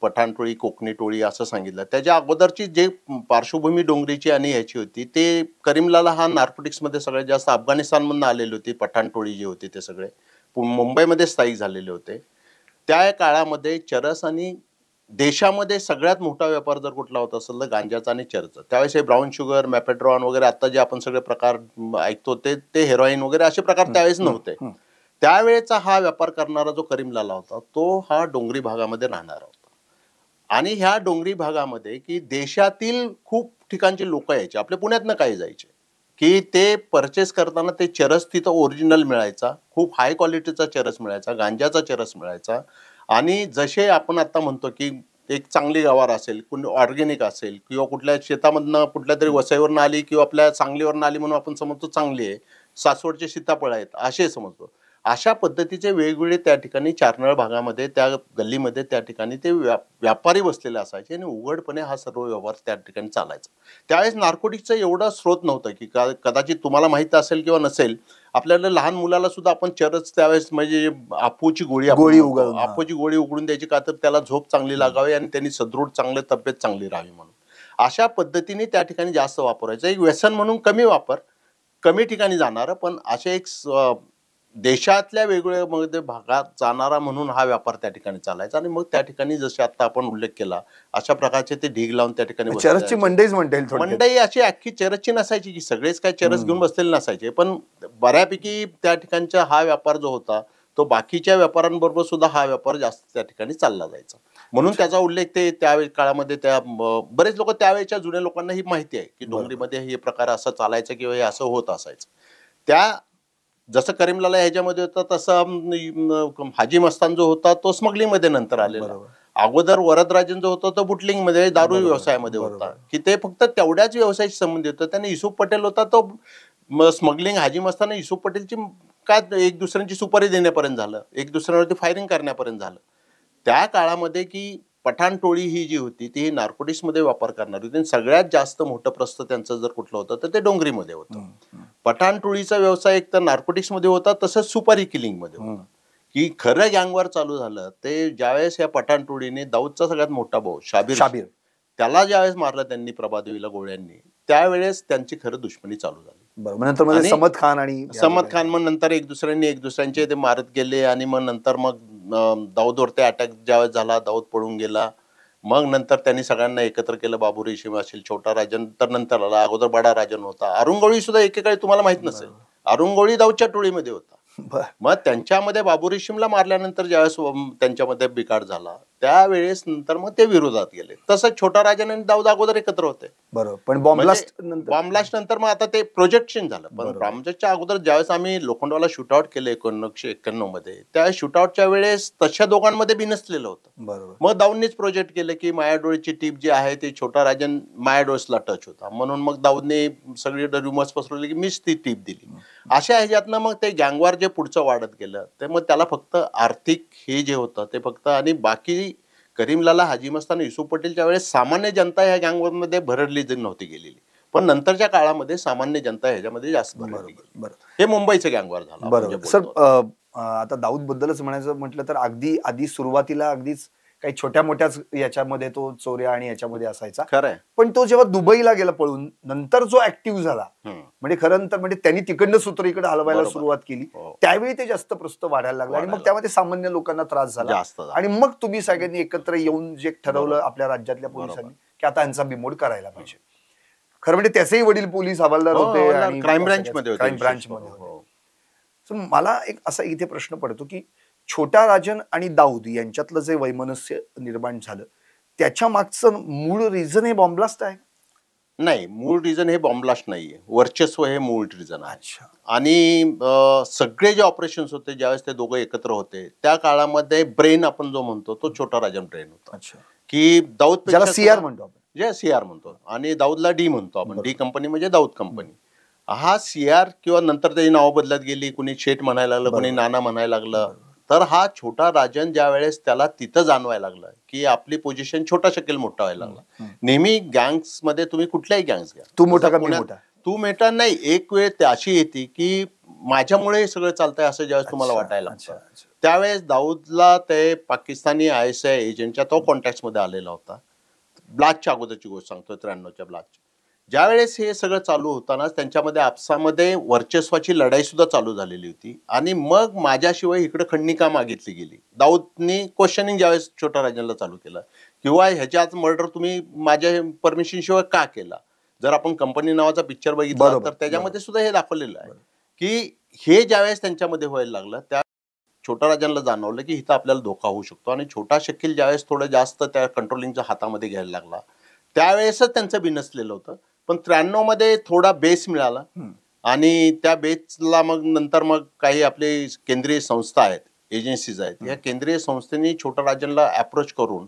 पठाण टोळी, कोकणी टोळी असं सांगितलं, त्याच्या अगोदरची जे पार्श्वभूमी डोंगरीची आणि ह्याची होती, ते करीमलाला हा नार्कोटिक्समध्ये सगळ्यात जास्त अफगाणिस्तानमधून आलेली होती. पठाण टोळी जी होती ते सगळे मुंबईमध्ये स्थायिक झालेले होते. त्या काळामध्ये चरस आणि देशामध्ये सगळ्यात मोठा व्यापार जर कुठला होता असेल तर गांजाचा आणि चरचा. त्यावेळेस हे ब्राऊन शुगर, मॅपेड्रॉन वगैरे आता जे आपण सगळे प्रकार ऐकतो ते हेरोईन वगैरे असे प्रकार त्यावेळेस नव्हते. त्यावेळेचा हा व्यापार करणारा जो करीमलाला होता, तो हा डोंगरी भागामध्ये राहणारा होता. आणि ह्या डोंगरी भागामध्ये की देशातील खूप ठिकाणचे लोक यायचे, आपल्या पुण्यातनं काही जायचे, की ते परचेस करताना ते चरस तिथं ओरिजिनल मिळायचा, खूप हाय क्वालिटीचा चरस मिळायचा, गांजाचा चरस मिळायचा. आणि जसे आपण आता म्हणतो की एक चांगली गवार असेल, ऑर्गेनिक असेल, किंवा कुठल्या शेतामधनं कुठल्या तरी वसईवरनं आली किंवा आपल्या सांगलीवरनं आली म्हणून आपण समजतो चांगली आहे, सासवडचे सीताफळ आहेत असे समजतो. अशा पद्धतीचे वेगवेगळे त्या ठिकाणी चारनळ भागामध्ये, त्या गल्लीमध्ये त्या ठिकाणी ते व्यापारी बसलेले असायचे आणि उघडपणे हा सर्व व्यवहार त्या ठिकाणी चालायचा. त्यावेळेस नार्कोटिक्सचं एवढा स्रोत नव्हतं की कदाचित तुम्हाला माहिती असेल किंवा नसेल, आपल्याला लहान मुलाला सुद्धा आपण चरस त्यावेळेस म्हणजे अफूची गोळी अफूची गोळी उघडून द्यायची, का तर त्याला झोप चांगली लागावी आणि त्यांनी सदृढ चांगले तब्येत चांगली राहावी म्हणून. अशा पद्धतीने त्या ठिकाणी जास्त वापरायचं. एक व्यसन म्हणून कमी वापर, कमी ठिकाणी जाणारं, पण असे एक देशातल्या वेगवेगळ्या भागात जाणारा म्हणून हा व्यापार त्या ठिकाणी चालायचा. आणि मग त्या ठिकाणी जसे आता आपण उल्लेख केला, अशा प्रकारचे ते ढीग लावून त्या ठिकाणी चरसची मंडईच म्हणता येईल. मंडई अशी अख्खी चरसची नसायची की सगळेच काय चरस घेऊन बसलेले नसायचे, पण बऱ्यापैकी त्या ठिकाणचा हा व्यापार जो होता तो बाकीच्या व्यापाऱ्यांबरोबर सुद्धा हा व्यापार जास्त त्या ठिकाणी चालला जायचा. म्हणून त्याचा उल्लेख ते त्या काळामध्ये त्या बरेच लोक, त्यावेळेच्या जुन्या लोकांना ही माहिती आहे की डोंगरीमध्ये हे प्रकार असं चालायचं किंवा हे असं होत असायचं. त्या जसं करीमलाला ह्याच्यामध्ये होता तसं हाजी मस्तान जो होता तो स्मगलिंग मध्ये नंतर आलेला. अगोदर वरदराजन जो होता तो बुटलिंग मध्ये, दारू व्यवसायामध्ये होता, की ते फक्त तेवढ्याच व्यवसायाशी संबंधित होतं. त्याने युसुफ पटेल होता तो स्मगलिंग, हाजी मस्तान युसुफ पटेलची काय एक दुसऱ्यांची सुपारी देण्यापर्यंत झालं, एक दुसऱ्यावरती फायरिंग करण्यापर्यंत झालं. त्या काळामध्ये की पठाण टोळी ही जी होती ती नार्कोटिक्समध्ये वापर करणारी होती. सगळ्यात जास्त मोठं प्रस्त त्यांचं जर कुठलं होतं तर ते डोंगरीमध्ये होतं. पठाण टोळीचा व्यवसाय एक तर नार्कोटिक्समध्ये होता, तसंच सुपारी किलिंगमध्ये होता. की खरं गँगवर चालू झालं ते ज्यावेळेस या पठाण टोळीने दाऊदचा सगळ्यात मोठा भाऊ शाबीर त्याला ज्यावेळेस मारलं त्यांनी प्रभादेवीला गोळ्यांनी, त्यावेळेस त्यांची खरं दुश्मनी चालू झाली. नंतर समद खान मग नंतर एक दुसऱ्यांचे ते मारत गेले. आणि मग नंतर मग दाऊदवरती अटॅक ज्यावेळेस झाला, दाऊद पळून गेला. मग नंतर त्यांनी सगळ्यांना एकत्र केलं, बाबू रेशीम असेल, छोटा राजन तर नंतर आला, अगोदर बडा राजन होता. अरुंगवळी सुद्धा एकेकाळी तुम्हाला माहित नसेल, अरुंगवळी दाऊदच्या टोळीमध्ये होता. मग त्यांच्यामध्ये बाबू रेशीमला मारल्यानंतर ज्यावेळेस त्यांच्यामध्ये बिघाड झाला त्यावेळेस नंतर मग ते विरोधात गेले. तसंच छोटा राजन आणि दाऊद अगोदर एकत्र होते. बरोबर, पण बॉम्बलास्ट नंतर मग आता ते प्रोजेक्शन झालं. पण बॉम्बलास्टच्या अगोदर ज्यावेळेस आम्ही लोखंडवाला शूटआउट केले 1991 मध्ये, त्या शूटआउटच्या वेळेस तशा दोघांमध्ये बिनसलेलं होतं. मग दाऊदनेच प्रोजेक्ट केलं की मायाडोळीची टीप जी आहे ती छोटा राजन मायाडोळसला टच होता, म्हणून मग दाऊदने सगळी रुमर्स पसरवले की मीच ती टीप दिली. अशा ह्याच्यातनं मग ते गँगवार जे पुढचं वाढत गेलं ते मग त्याला फक्त आर्थिक हे जे होतं ते फक्त, आणि बाकी करीमलाला, हाजी मस्तान, युसुफ पटेलच्या वेळेस सामान्य जनता ह्या गँगवरमध्ये भरडली नव्हती गेलेली. पण नंतरच्या काळामध्ये सामान्य जनता ह्याच्यामध्ये जास्त भरली बरोबर गेली. बरोबर हे मुंबईचं गँगवॉर झालं आपण जे बरोबर सर. बोलतो. आता दाऊद बद्दलच म्हणायचं म्हटलं तर अगदी आधी सुरुवातीला अगदीच काही छोट्या मोठ्याच याच्यामध्ये तो चोऱ्या आणि याच्यामध्ये असायचा. खरं आहे. पण तो जेव्हा दुबईला गेला पळून, नंतर जो ऍक्टिव्ह झाला, म्हणजे खरं तर म्हणजे त्यांनी तिकडनं सूत्र इकडे हलवायला बरोबर. सुरुवात केली, हो. त्यावेळी ते जास्त प्रस्त वाढायला लागला आणि मग वाढायला. त्यामध्ये सामान्य लोकांना त्रास झाला जास्त झालं. आणि मग तुम्ही सगळ्यांनी एकत्र येऊन जे ठरवलं बरोबर. आपल्या राज्यातल्या बरोबर. पोलिसांनी की आता यांचा बिमोड करायला पाहिजे. खरं म्हणजे त्याचेही वडील पोलीस हवालदार हो, होते आणि क्राईम ब्रांचमध्ये होते. क्राईम विशेष ब्रांचमध्ये करून. होते. हो. So, मला एक असा इथे प्रश्न पडतो की छोटा राजन आणि दाऊद यांच्यातलं जे वैमनस्य निर्माण झालं त्याच्या मागचं मूळ रिझन हे बॉम्ब्लास्ट आहे. नाही, मूळ रिझन हे बॉम्ब्लास्ट नाहीये, वर्चस्व हे मूळ रिझन आहे. अच्छा. आणि सगळे जे ऑपरेशन्स होते ज्यावेळेस ते दोघं एकत्र होते त्या काळामध्ये ब्रेन आपण जो म्हणतो तो छोटा राजन ब्रेन होता. अच्छा. की दाऊद ज्याला सीआर म्हणतो आपण. जे सीआर म्हणतो आणि दाऊदला डी म्हणतो आपण. बरोबर. डी कंपनी म्हणजे दाऊद कंपनी. हा सीआर किंवा नंतर त्याची नावं बदलत गेली, कुणी शेठ म्हणायला लागलं, कुणी बरोबर. नाना म्हणायला लागलं. तर हा छोटा राजन ज्या वेळेस त्याला तिथं जाणवायला लागलं की आपली पोझिशन छोटा शकेल मोठा व्हायला लागला. नेहमी गँग्स मध्ये तुम्ही कुठल्याही गँग्स घ्या, तू मोठा का मी पुण्यात मोठा. तू मेटा नाही, एक वेळ ते अशी येते की माझ्यामुळे हे सगळं चालतंय असं ज्यावेळेस तुम्हाला अच्छा, वाटायला अच्छा, लागतं. अच्छा. त्यावेळेस दाऊदला ते पाकिस्तानी ISI एजंटच्या तो कॉन्टॅक्ट मध्ये आलेला होता. ब्लास्टच्या अगोदरची गोष्ट सांगतो, 93च्या ब्लास्ट. ज्यावेळेस हे सगळं चालू होतानाच त्यांच्यामध्ये आपसामध्ये वर्चस्वाची लढाई सुद्धा चालू झालेली होती आणि मग माझ्याशिवाय इकडे खंडणी मागितली गेली. दाऊदनी क्वेश्चनिंग ज्यावेळेस छोटा राजनला चालू केलं किंवा ह्याच्यात मर्डर तुम्ही माझ्या परमिशन शिवाय का केला. जर आपण कंपनी नावाचा पिक्चर बघितला बरोबर, तर त्याच्यामध्ये सुद्धा हे दाखवलेलं आहे की हे ज्यावेळेस त्यांच्यामध्ये व्हायला लागलं त्या छोटा राजनला जाणवलं की इथं आपल्याला धोका होऊ शकतो आणि छोटा शकील ज्यावेळेस थोडं जास्त त्या कंट्रोलिंगच्या हातामध्ये घ्यायला लागला त्यावेळेसच त्यांचं बिनसलेलं होतं. पण 93 मध्ये थोडा बेस मिळाला आणि त्या बेसला मग नंतर मग काही आपले केंद्रीय संस्था आहेत, एजन्सीज आहेत, या केंद्रीय संस्थेने छोटा राजनला अप्रोच करून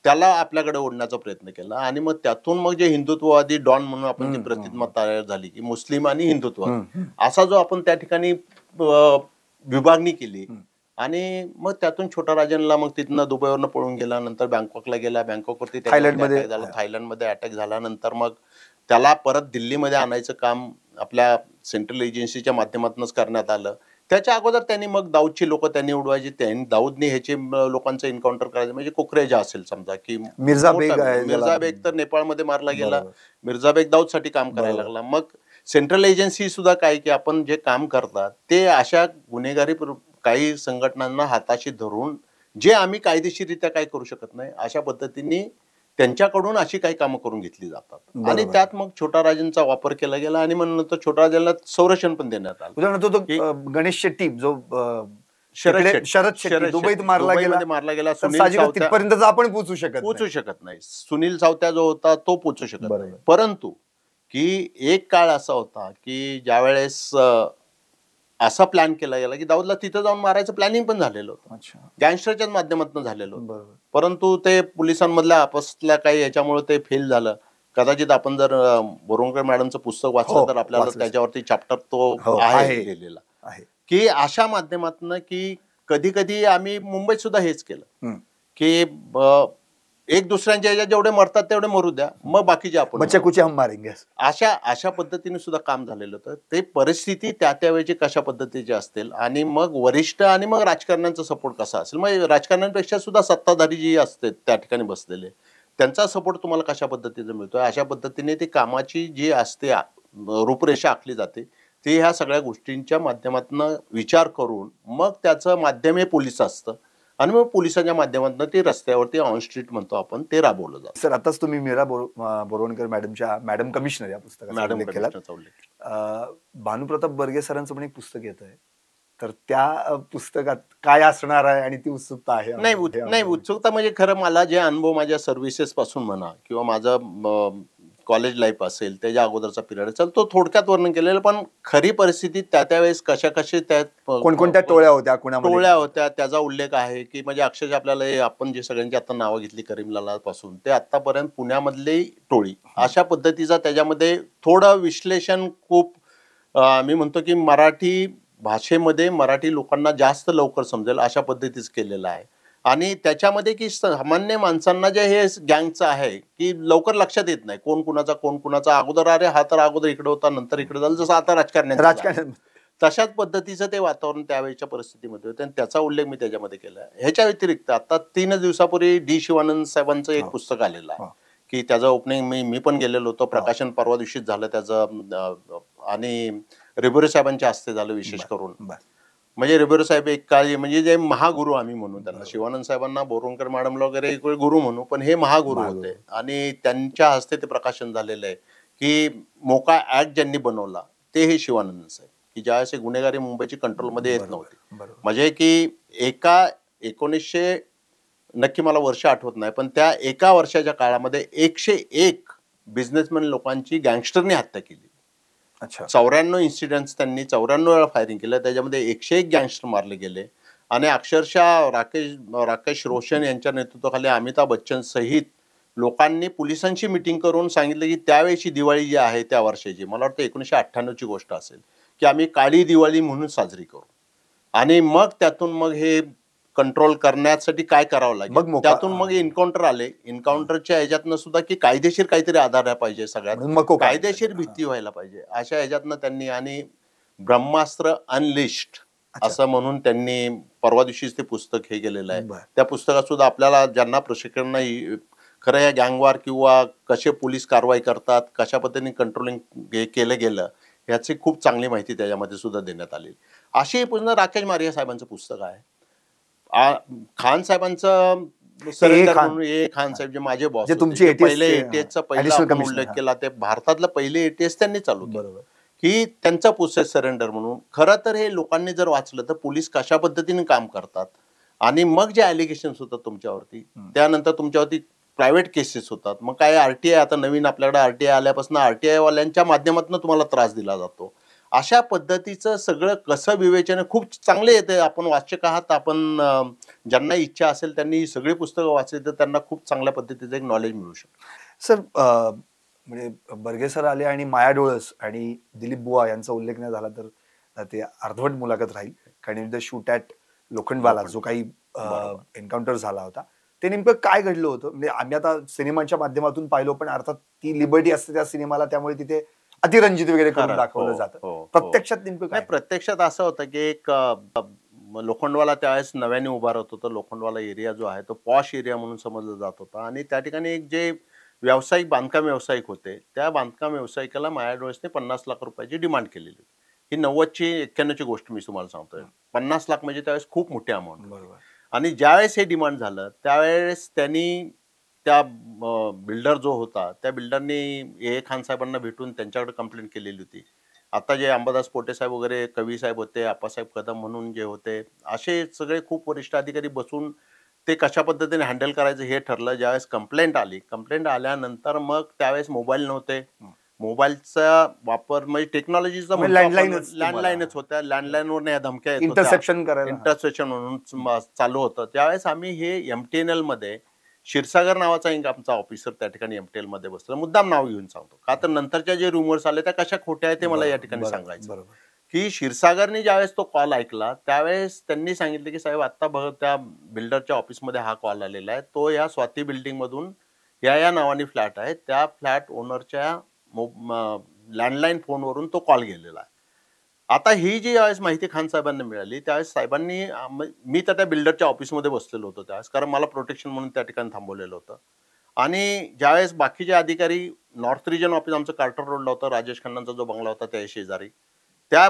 त्याला आपल्याकडे ओढण्याचा प्रयत्न केला आणि मग त्यातून मग जे हिंदुत्ववादी डॉन म्हणून आपण ती प्रतिमा तयार झाली की मुस्लिम आणि हिंदुत्ववादी असा जो आपण त्या ठिकाणी विभागणी केली आणि मग त्यातून छोटा राजनला मग तिथनं दुबईवरनं पळून गेला, नंतर बँकॉकला गेला, बँकॉकवरती थायलंडमध्ये अटॅक झाला, नंतर मग त्याला परत दिल्लीमध्ये आणायचं काम आपल्या सेंट्रल एजन्सीच्या माध्यमातूनच करण्यात आलं. त्याच्या अगोदर त्यांनी मग दाऊदची लोक त्यांनी उडवायची, त्यांनी दाऊदने ह्याचे लोकांचं एन्काउंटर करायचं. म्हणजे कुकरेजा असेल समजा की मिर्झा बेग तर नेपाळमध्ये मारला गेला, मिर्झा बेग दाऊदसाठी काम करायला लागला. मग सेंट्रल एजन्सी सुद्धा काय की आपण जे काम करतात ते अशा गुन्हेगारी काही संघटनांना हाताशी धरून जे आम्ही कायदेशीररित्या काय करू शकत नाही अशा पद्धतीने त्यांच्याकडून अशी काही कामं करून घेतली जातात आणि त्यात मग छोटा राजनचा वापर केला गेला आणि मग नंतर छोटा राजनला संरक्षण पण देण्यात आलं. उदाहरणार्थ तो गणेश शेट्टी जो शरद शेट्टी दुबईत मारला गेला, तिथपर्यंत आपण पोहोचू शकत नाही. सुनील सावत्या जो होता तो पोहोचू शकत नाही. परंतु की एक काळ असा होता की ज्यावेळेस असा प्लॅन केला गेला की दाऊदला तिथं जाऊन मारायचं प्लॅनिंग पण झालेलं होतं, गँगस्टरच्याच माध्यमातून झालेलं होतं. परंतु ते पोलिसांमधल्या आपसल्या काही याच्यामुळे ते फेल झालं. कदाचित आपण जर बोरवणकर मॅडमचं पुस्तक वाचलं तर आपल्याला त्याच्यावरती चॅप्टर तो आहे लिहिलेला की अशा माध्यमातून की कधी कधी आम्ही मुंबईत सुद्धा हेच केलं की एक दुसऱ्यांच्या ह्याच्यात जेवढे मरतात तेवढे मरू द्या, मग बाकीचे आपण अशा पद्धतीने सुद्धा काम झालेलं होतं. ते परिस्थिती त्या त्यावेळेची कशा पद्धतीची असतील आणि मग वरिष्ठ आणि मग राजकारण्यांचा सपोर्ट कसा असेल, मग राजकारण्यांपेक्षा सुद्धा सत्ताधारी जी असते त्या ठिकाणी बसलेले त्यांचा सपोर्ट तुम्हाला कशा पद्धतीचा मिळतोय अशा पद्धतीने ती कामाची जी असते रूपरेषा आखली जाते ती ह्या सगळ्या गोष्टींच्या माध्यमातून विचार करून मग त्याचं माध्यम हे पोलीस असतं आणि मग पोलिसांच्या माध्यमातून ते रस्त्यावरती ऑन स्ट्रीट म्हणतो आपण ते राबवलं जातं. सर आताच तुम्ही मीरा बोरवणकर मॅडमच्या मॅडम कमिशनर या पुस्तकाचा उल्लेख केला. भानुप्रताप बर्गे सरांचं पण एक पुस्तक येत आहे, तर त्या पुस्तकात काय असणार आहे आणि ती उत्सुकता आहे? नाही उत्सुकता म्हणजे खरं मला जे अनुभव माझ्या सर्व्हिसेस पासून म्हणा किंवा माझं कॉलेज लाईफ असेल त्याच्या अगोदरचा पिरियड असेल तो थोडक्यात वर्णन केलेलं, पण खरी परिस्थिती त्यावेळेस कशा त्यात कोणकोणत्या टोळ्या होत्या त्याचा उल्लेख आहे की म्हणजे अक्षरशः आपल्याला आपण जे सगळ्यांची आता नावं घेतली करीमलाला पासून ते आतापर्यंत पुण्यामधली टोळी अशा पद्धतीचा त्याच्यामध्ये थोडं विश्लेषण खूप मी म्हणतो की मराठी भाषेमध्ये मराठी लोकांना जास्त लवकर समजेल अशा पद्धतीच केलेलं आहे आणि त्याच्यामध्ये की सामान्य माणसांना जे हे गँगचं आहे की लवकर लक्षात येत नाही कोण कुणाचा अगोदर, अरे हा तर अगोदर इकडे होता नंतर इकडे झालं, जसं आता राजकारण्यांचं झालं. राजकारण तशाच पद्धतीचं ते वातावरण त्यावेळेच्या परिस्थितीमध्ये होतं आणि त्याचा उल्लेख मी त्याच्यामध्ये केला. ह्याच्या व्यतिरिक्त आता 3 दिवसापूर्वी डी शिवानंद साहेबांचं एक पुस्तक आलेलं आहे की त्याचं ओपनिंग मी पण गेलेलो होतो. प्रकाशन परवा दिवशीच झालं त्याचं आणि रिबोरे साहेबांच्या हस्ते झालं विशेष करून. म्हणजे रिबोरे साहेब एक काळी म्हणजे जे महागुरु आम्ही म्हणू त्यांना, शिवानंद साहेबांना बोरवणकर मॅडमला वगैरे एक वेळ गुरु म्हणू, पण हे महागुरु होते आणि त्यांच्या हस्ते ते प्रकाशन झालेलं आहे की मोका ऍक्ट ज्यांनी बनवला ते हे शिवानंद साहेब, की ज्यावेळेस गुन्हेगारी मुंबईची कंट्रोलमध्ये येत नव्हती. म्हणजे की एका 1900 नक्की मला वर्ष आठवत नाही, पण त्या एका वर्षाच्या काळामध्ये 101 बिझनेसमॅन लोकांची गँगस्टरने हत्या केली. 94 इन्सिडेंट्स त्यांनी 94 वेळा फायरिंग केलं, त्याच्यामध्ये 101 गँगस्टर मारले गेले आणि अक्षरशः राकेश रोशन यांच्या नेतृत्वाखाली अमिताभ बच्चन सहित लोकांनी पोलिसांची मिटिंग करून सांगितलं की त्यावेळेची दिवाळी जी आहे त्या वर्षाची, मला वाटतं 1998ची गोष्ट असेल, की आम्ही काळी दिवाळी म्हणून साजरी करू आणि मग त्यातून मग हे कंट्रोल करण्यासाठी काय करावं लागेल, त्यातून मग एन्काउंटर आले. एन्काउंटरच्या ह्याच्यातनं सुद्धा की कायदेशीर काहीतरी आधार पाहिजे, सगळ्यात कायदेशीर भीती व्हायला पाहिजे अशा ह्याच्यातनं त्यांनी आणि ब्रह्मास्त्र अनलिस्ड असं म्हणून त्यांनी परवा दिवशीच ते पुस्तक हे गेलेलं आहे. त्या पुस्तकात सुद्धा आपल्याला ज्यांना प्रशिक्षण नाही खरं या गँगवार किंवा कसे पोलीस कारवाई करतात, कशा पद्धतीने कंट्रोलिंग केलं गेलं याची खूप चांगली माहिती त्याच्यामध्ये सुद्धा देण्यात आली. अशी पुन्हा राकेश मारिया साहेबांचं पुस्तक आहे. खान साहेबांचं खान साहेब जे माझे बॉस पहिले एटीएसचा पहिला उल्लेख केला, ते भारतातलं पहिले एटीएस त्यांनी चालू केलं की त्यांचा पुस्तक सरेंडर म्हणून. खरं तर हे लोकांनी जर वाचलं तर पोलीस कशा पद्धतीने काम करतात आणि मग जे ॲलिगेशन्स होतात तुमच्यावरती, त्यानंतर तुमच्यावरती प्रायव्हेट केसेस होतात, मग काय आरटीआय, आता नवीन आपल्याकडे आरटीआय आल्यापासून आरटीआय वाल्यांच्या माध्यमातून तुम्हाला त्रास दिला जातो. अशा पद्धतीचं सगळं कसं विवेचन खूप चांगले येते. आपण वाचक आहात, आपण ज्यांना इच्छा असेल त्यांनी ही सगळी पुस्तकं वाचली तर त्यांना खूप चांगल्या पद्धतीचं एक नॉलेज मिळू शकतं. सर म्हणजे बर्गे सर आले आणि माया डोळस आणि दिलीप बुवा यांचा उल्लेख नाही झाला तर ते अर्धवट मुलाखत राहील, कारण द शूट ॲट लोखंडवाला जो काही एन्काउंटर झाला होता ते नेमकं काय घडलं होतं. म्हणजे आम्ही आता सिनेमाच्या माध्यमातून पाहिलो, पण अर्थात ती लिबर्टी असते त्या सिनेमाला, त्यामुळे तिथे अतिरंजित वगैरे करून दाखवलं जातं. प्रत्यक्षात नेमकं काय? प्रत्यक्षात असं होतं की एक लोखंडवाला त्यावेळेस नव्याने उभारत होतं. लोखंडवाला एरिया जो आहे तो पॉश एरिया म्हणून समजला जात होता आणि त्या ठिकाणी एक जे व्यावसायिक बांधकाम व्यावसायिक होते, त्या बांधकाम व्यावसायिकाला माया डोळसने 50 लाख रुपयाची डिमांड केलेली होती. ही 90ची 91ची गोष्ट मी तुम्हाला सांगतोय. 50 लाख म्हणजे त्यावेळेस खूप मोठी अमाऊंट. आणि ज्यावेळेस हे डिमांड झालं त्यावेळेस त्यांनी त्या बिल्डर जो होता त्या बिल्डरनी खान साहेबांना भेटून त्यांच्याकडे कंप्लेंट केलेली होती. आता जे अंबादास पोटे साहेब वगैरे कवी साहेब होते, आप्पासाहेब कदम म्हणून जे होते, असे सगळे खूप वरिष्ठ अधिकारी बसून ते कशा पद्धतीने हँडल करायचं हे ठरलं. ज्यावेळेस कंप्लेंट आल्यानंतर मग त्यावेळेस मोबाईल नव्हते, मोबाईलचा वापर म्हणजे टेक्नॉलॉजीचा लँडलाईनच होत्या. लँडलाईनवर या धमक्या इंटरसेप्शन म्हणून चालू होतं. त्यावेळेस आम्ही हे MTNL मध्ये क्षीरसागर नावाचा एक आमचा ऑफिसर त्या ठिकाणी MTNL मध्ये बसला. मुद्दाम नाव घेऊन सांगतो का तर नंतरच्या जे रुमर्स आले त्या कशा खोट्या आहेत ते मला या ठिकाणी सांगायचं. की क्षीरसागरने ज्यावेळेस तो कॉल ऐकला त्यावेळेस त्यांनी सांगितलं की साहेब आता बघ त्या बिल्डरच्या ऑफिसमध्ये हा कॉल आलेला आहे, तो या स्वाती बिल्डिंग मधून या नावाने फ्लॅट आहे, त्या फ्लॅट ओनरच्या लँडलाईन फोनवरून तो कॉल गेलेला आहे. आता ही जी यावेळेस माहिती खान साहेबांना मिळाली त्यावेळेस साहेबांनी, मी तर त्या बिल्डरच्या ऑफिसमध्ये बसलेलो होतो त्यावेळेस, कारण मला प्रोटेक्शन म्हणून त्या ठिकाणी थांबवलेलं होतं. आणि ज्यावेळेस बाकीचे अधिकारी, नॉर्थ रिजन ऑफिस आमचं कार्टर रोडला होतं, राजेश खन्नांचा जो बंगला होता त्या शेजारी, त्या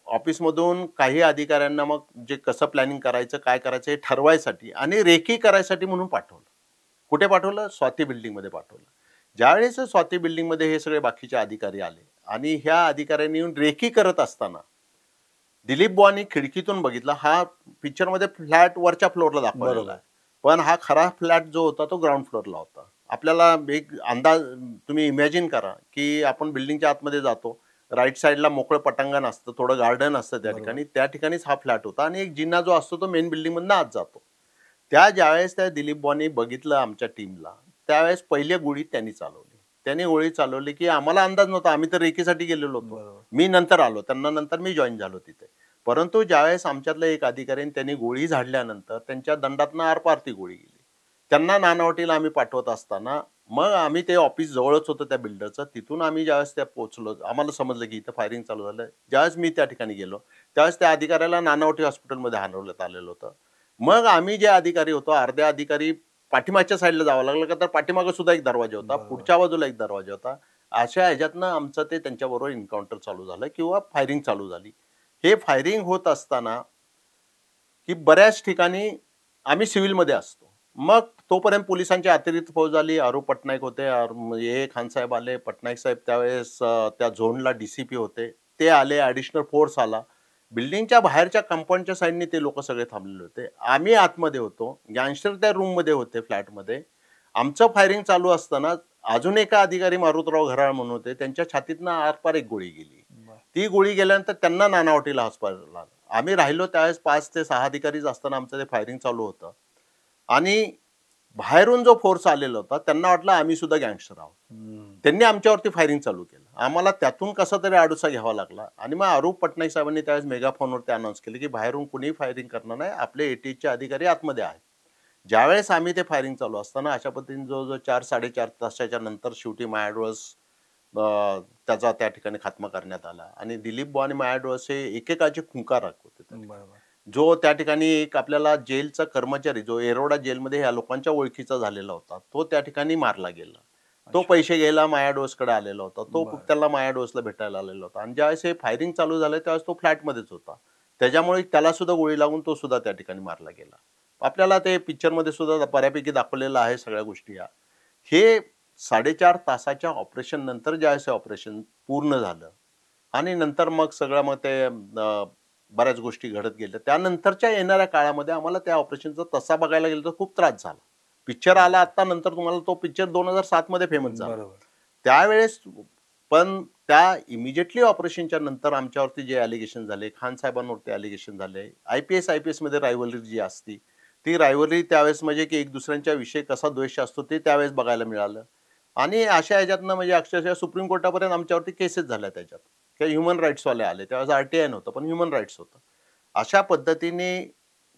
ऑफिसमधून काही अधिकाऱ्यांना मग जे कसं प्लॅनिंग करायचं काय करायचं हे ठरवायसाठी आणि रेकी करायसाठी म्हणून पाठवलं. कुठे पाठवलं? स्वाती बिल्डिंगमध्ये पाठवलं. ज्यावेळेस स्वाती बिल्डिंगमध्ये हे सगळे बाकीचे अधिकारी आले आणि ह्या अधिकाऱ्यांनी येऊन रेकी करत असताना दिलीप बुवांनी खिडकीतून बघितला, हा पिक्चरमध्ये फ्लॅट वरच्या फ्लोअरला दाखवलेला आहे, पण हा खरा फ्लॅट जो होता तो ग्राउंड फ्लोअरला होता. आपल्याला एक अंदाज तुम्ही इमॅजिन करा की आपण बिल्डिंगच्या आतमध्ये जातो, राईट साईडला मोकळं पटांगण असतं, थोडं गार्डन असतं त्या ठिकाणी, त्या ठिकाणीच हा फ्लॅट होता आणि एक जिना जो असतो तो मेन बिल्डिंग मधून आत जातो. ज्यावेळेस त्या दिलीप बुवांनी बघितलं आमच्या टीमला, त्यावेळेस पहिली गोळी त्यांनी चालवली. त्यांनी गोळी चालवली की आम्हाला अंदाज नव्हता, आम्ही तर रेकीसाठी गेलेलो होतो. मी नंतर आलो, त्यांना नंतर मी जॉईन झालो तिथे. परंतु ज्यावेळेस आमच्यातला एक अधिकारी त्यांनी गोळी झाडल्यानंतर त्यांच्या दंडातनं आरपार ती गोळी गेली. त्यांना नानावटीला आम्ही पाठवत असताना मग आम्ही ते ऑफिस जवळच होतं त्या बिल्डरचं. तिथून आम्ही ज्यावेळेस त्या पोहोचलो, आम्हाला समजलं की इथं फायरिंग चालू झालं. ज्यावेळेस मी त्या ठिकाणी गेलो, त्यावेळेस त्या अधिकाऱ्याला नानावटी हॉस्पिटलमध्ये हलवण्यात आलेलं होतं. मग आम्ही जे अधिकारी होतो, अर्धे अधिकारी पाठीमागच्या साईडला जावं लागलं, का तर पाठीमागं सुद्धा एक दरवाजा होता, पुढच्या बाजूला एक दरवाजा होता. अशा ह्याच्यातनं आमचं ते त्यांच्याबरोबर एन्काउंटर चालू झालं किंवा फायरिंग चालू झाली. हे फायरिंग होत असताना की बऱ्याच ठिकाणी आम्ही सिव्हिलमध्ये असतो. मग तोपर्यंत पोलिसांची अतिरिक्त फौज आली. आरूप पटनाईक होते, खानसाहेब आले, पटनाईक साहेब त्यावेळेस त्या झोनला DCP होते, ते आले, ॲडिशनल फोर्स आला. बिल्डिंगच्या बाहेरच्या कंपाऊंडच्या साईडने ते लोक सगळे थांबलेले होते. आम्ही आतमध्ये होतो, गँगस्टर त्या रूममध्ये होते फ्लॅटमध्ये. आमचं फायरिंग चालू असताना अजून एका अधिकारी मारुतराव घराळ म्हणून होते, त्यांच्या छातीतनं आरपार एक गोळी गेली. ती गोळी गेल्यानंतर त्यांना नानावटीला हॉस्पिटलला आलं. आम्ही राहिलो त्यावेळेस 5 ते 6 अधिकारीच असताना आमचं ते फायरिंग चालू होतं आणि बाहेरून जो फोर्स आलेला होता त्यांना वाटलं आम्ही सुद्धा गँगस्टर आहोत. त्यांनी आमच्यावरती फायरिंग चालू केलं. आम्हाला त्यातून कसा तरी आडुसा घ्यावा लागला आणि मग आरूप पटनाईक साहेबांनी त्यावेळेस मेगाफोनवरती अनाऊन्स केलं की बाहेरून कुणीही फायरिंग करणार नाही, आपले ATH अधिकारी आतमध्ये आहेत. ज्यावेळेस आम्ही ते फायरिंग चालू असताना अशा पद्धतीने जवळजवळ 4-4.5 तासाच्या नंतर शेवटी मायाडोळस त्याचा त्या ठिकाणी खात्मा करण्यात आला आणि दिलीप बुवा आणि मायाडोळस हे एकेकाचे खुंखार होते. जो त्या ठिकाणी एक आपल्याला जेलचा कर्मचारी जो एरोडा जेलमध्ये ह्या लोकांच्या ओळखीचा झालेला होता, तो त्या ठिकाणी मारला गेला. तो पैसे घ्यायला मायाडोसकडे आलेला होता, तो त्याला मायाडोसला भेटायला आलेला होता आणि ज्यावेळेस हे फायरिंग चालू झालं त्यावेळेस तो फ्लॅटमध्येच होता. त्याच्यामुळे त्याला सुद्धा गोळी लागून तो सुद्धा त्या ठिकाणी मारला गेला. आपल्याला ते पिक्चरमध्ये सुद्धा बऱ्यापैकी दाखवलेलं आहे सगळ्या गोष्टी. हे 4.5 तासाच्या ऑपरेशन नंतर ज्यावेळेस ऑपरेशन पूर्ण झालं आणि नंतर मग सगळं मग ते बऱ्याच गोष्टी घडत गेल्या. त्यानंतरच्या येणाऱ्या काळामध्ये आम्हाला त्या ऑपरेशनचा तसा बघायला गेलं तर खूप त्रास झाला. पिक्चर आला आता नंतर तुम्हाला, तो पिक्चर 2007 मध्ये फेमस झाला त्यावेळेस. पण त्या इमिजिएटली ऑपरेशनच्या नंतर आमच्यावरती जे ॲलिगेशन झाले, खान साहेबांवरती ॲलिगेशन झाले, IPS मध्ये रायव्हलरी जी असती ती रायव्हलरी त्यावेळेस म्हणजे की एक दुसऱ्यांच्या विषयी कसा द्वेष असतो ते त्यावेळेस बघायला मिळालं. आणि अशा ह्याच्यातनं म्हणजे अक्षरशः सुप्रीम कोर्टापर्यंत आमच्यावरती केसेस झाल्या त्याच्यात. काही ह्युमन राईट्सवाले आले, त्यावेळेस RTI नव्हतं पण ह्युमन राईट्स होतं. अशा पद्धतीने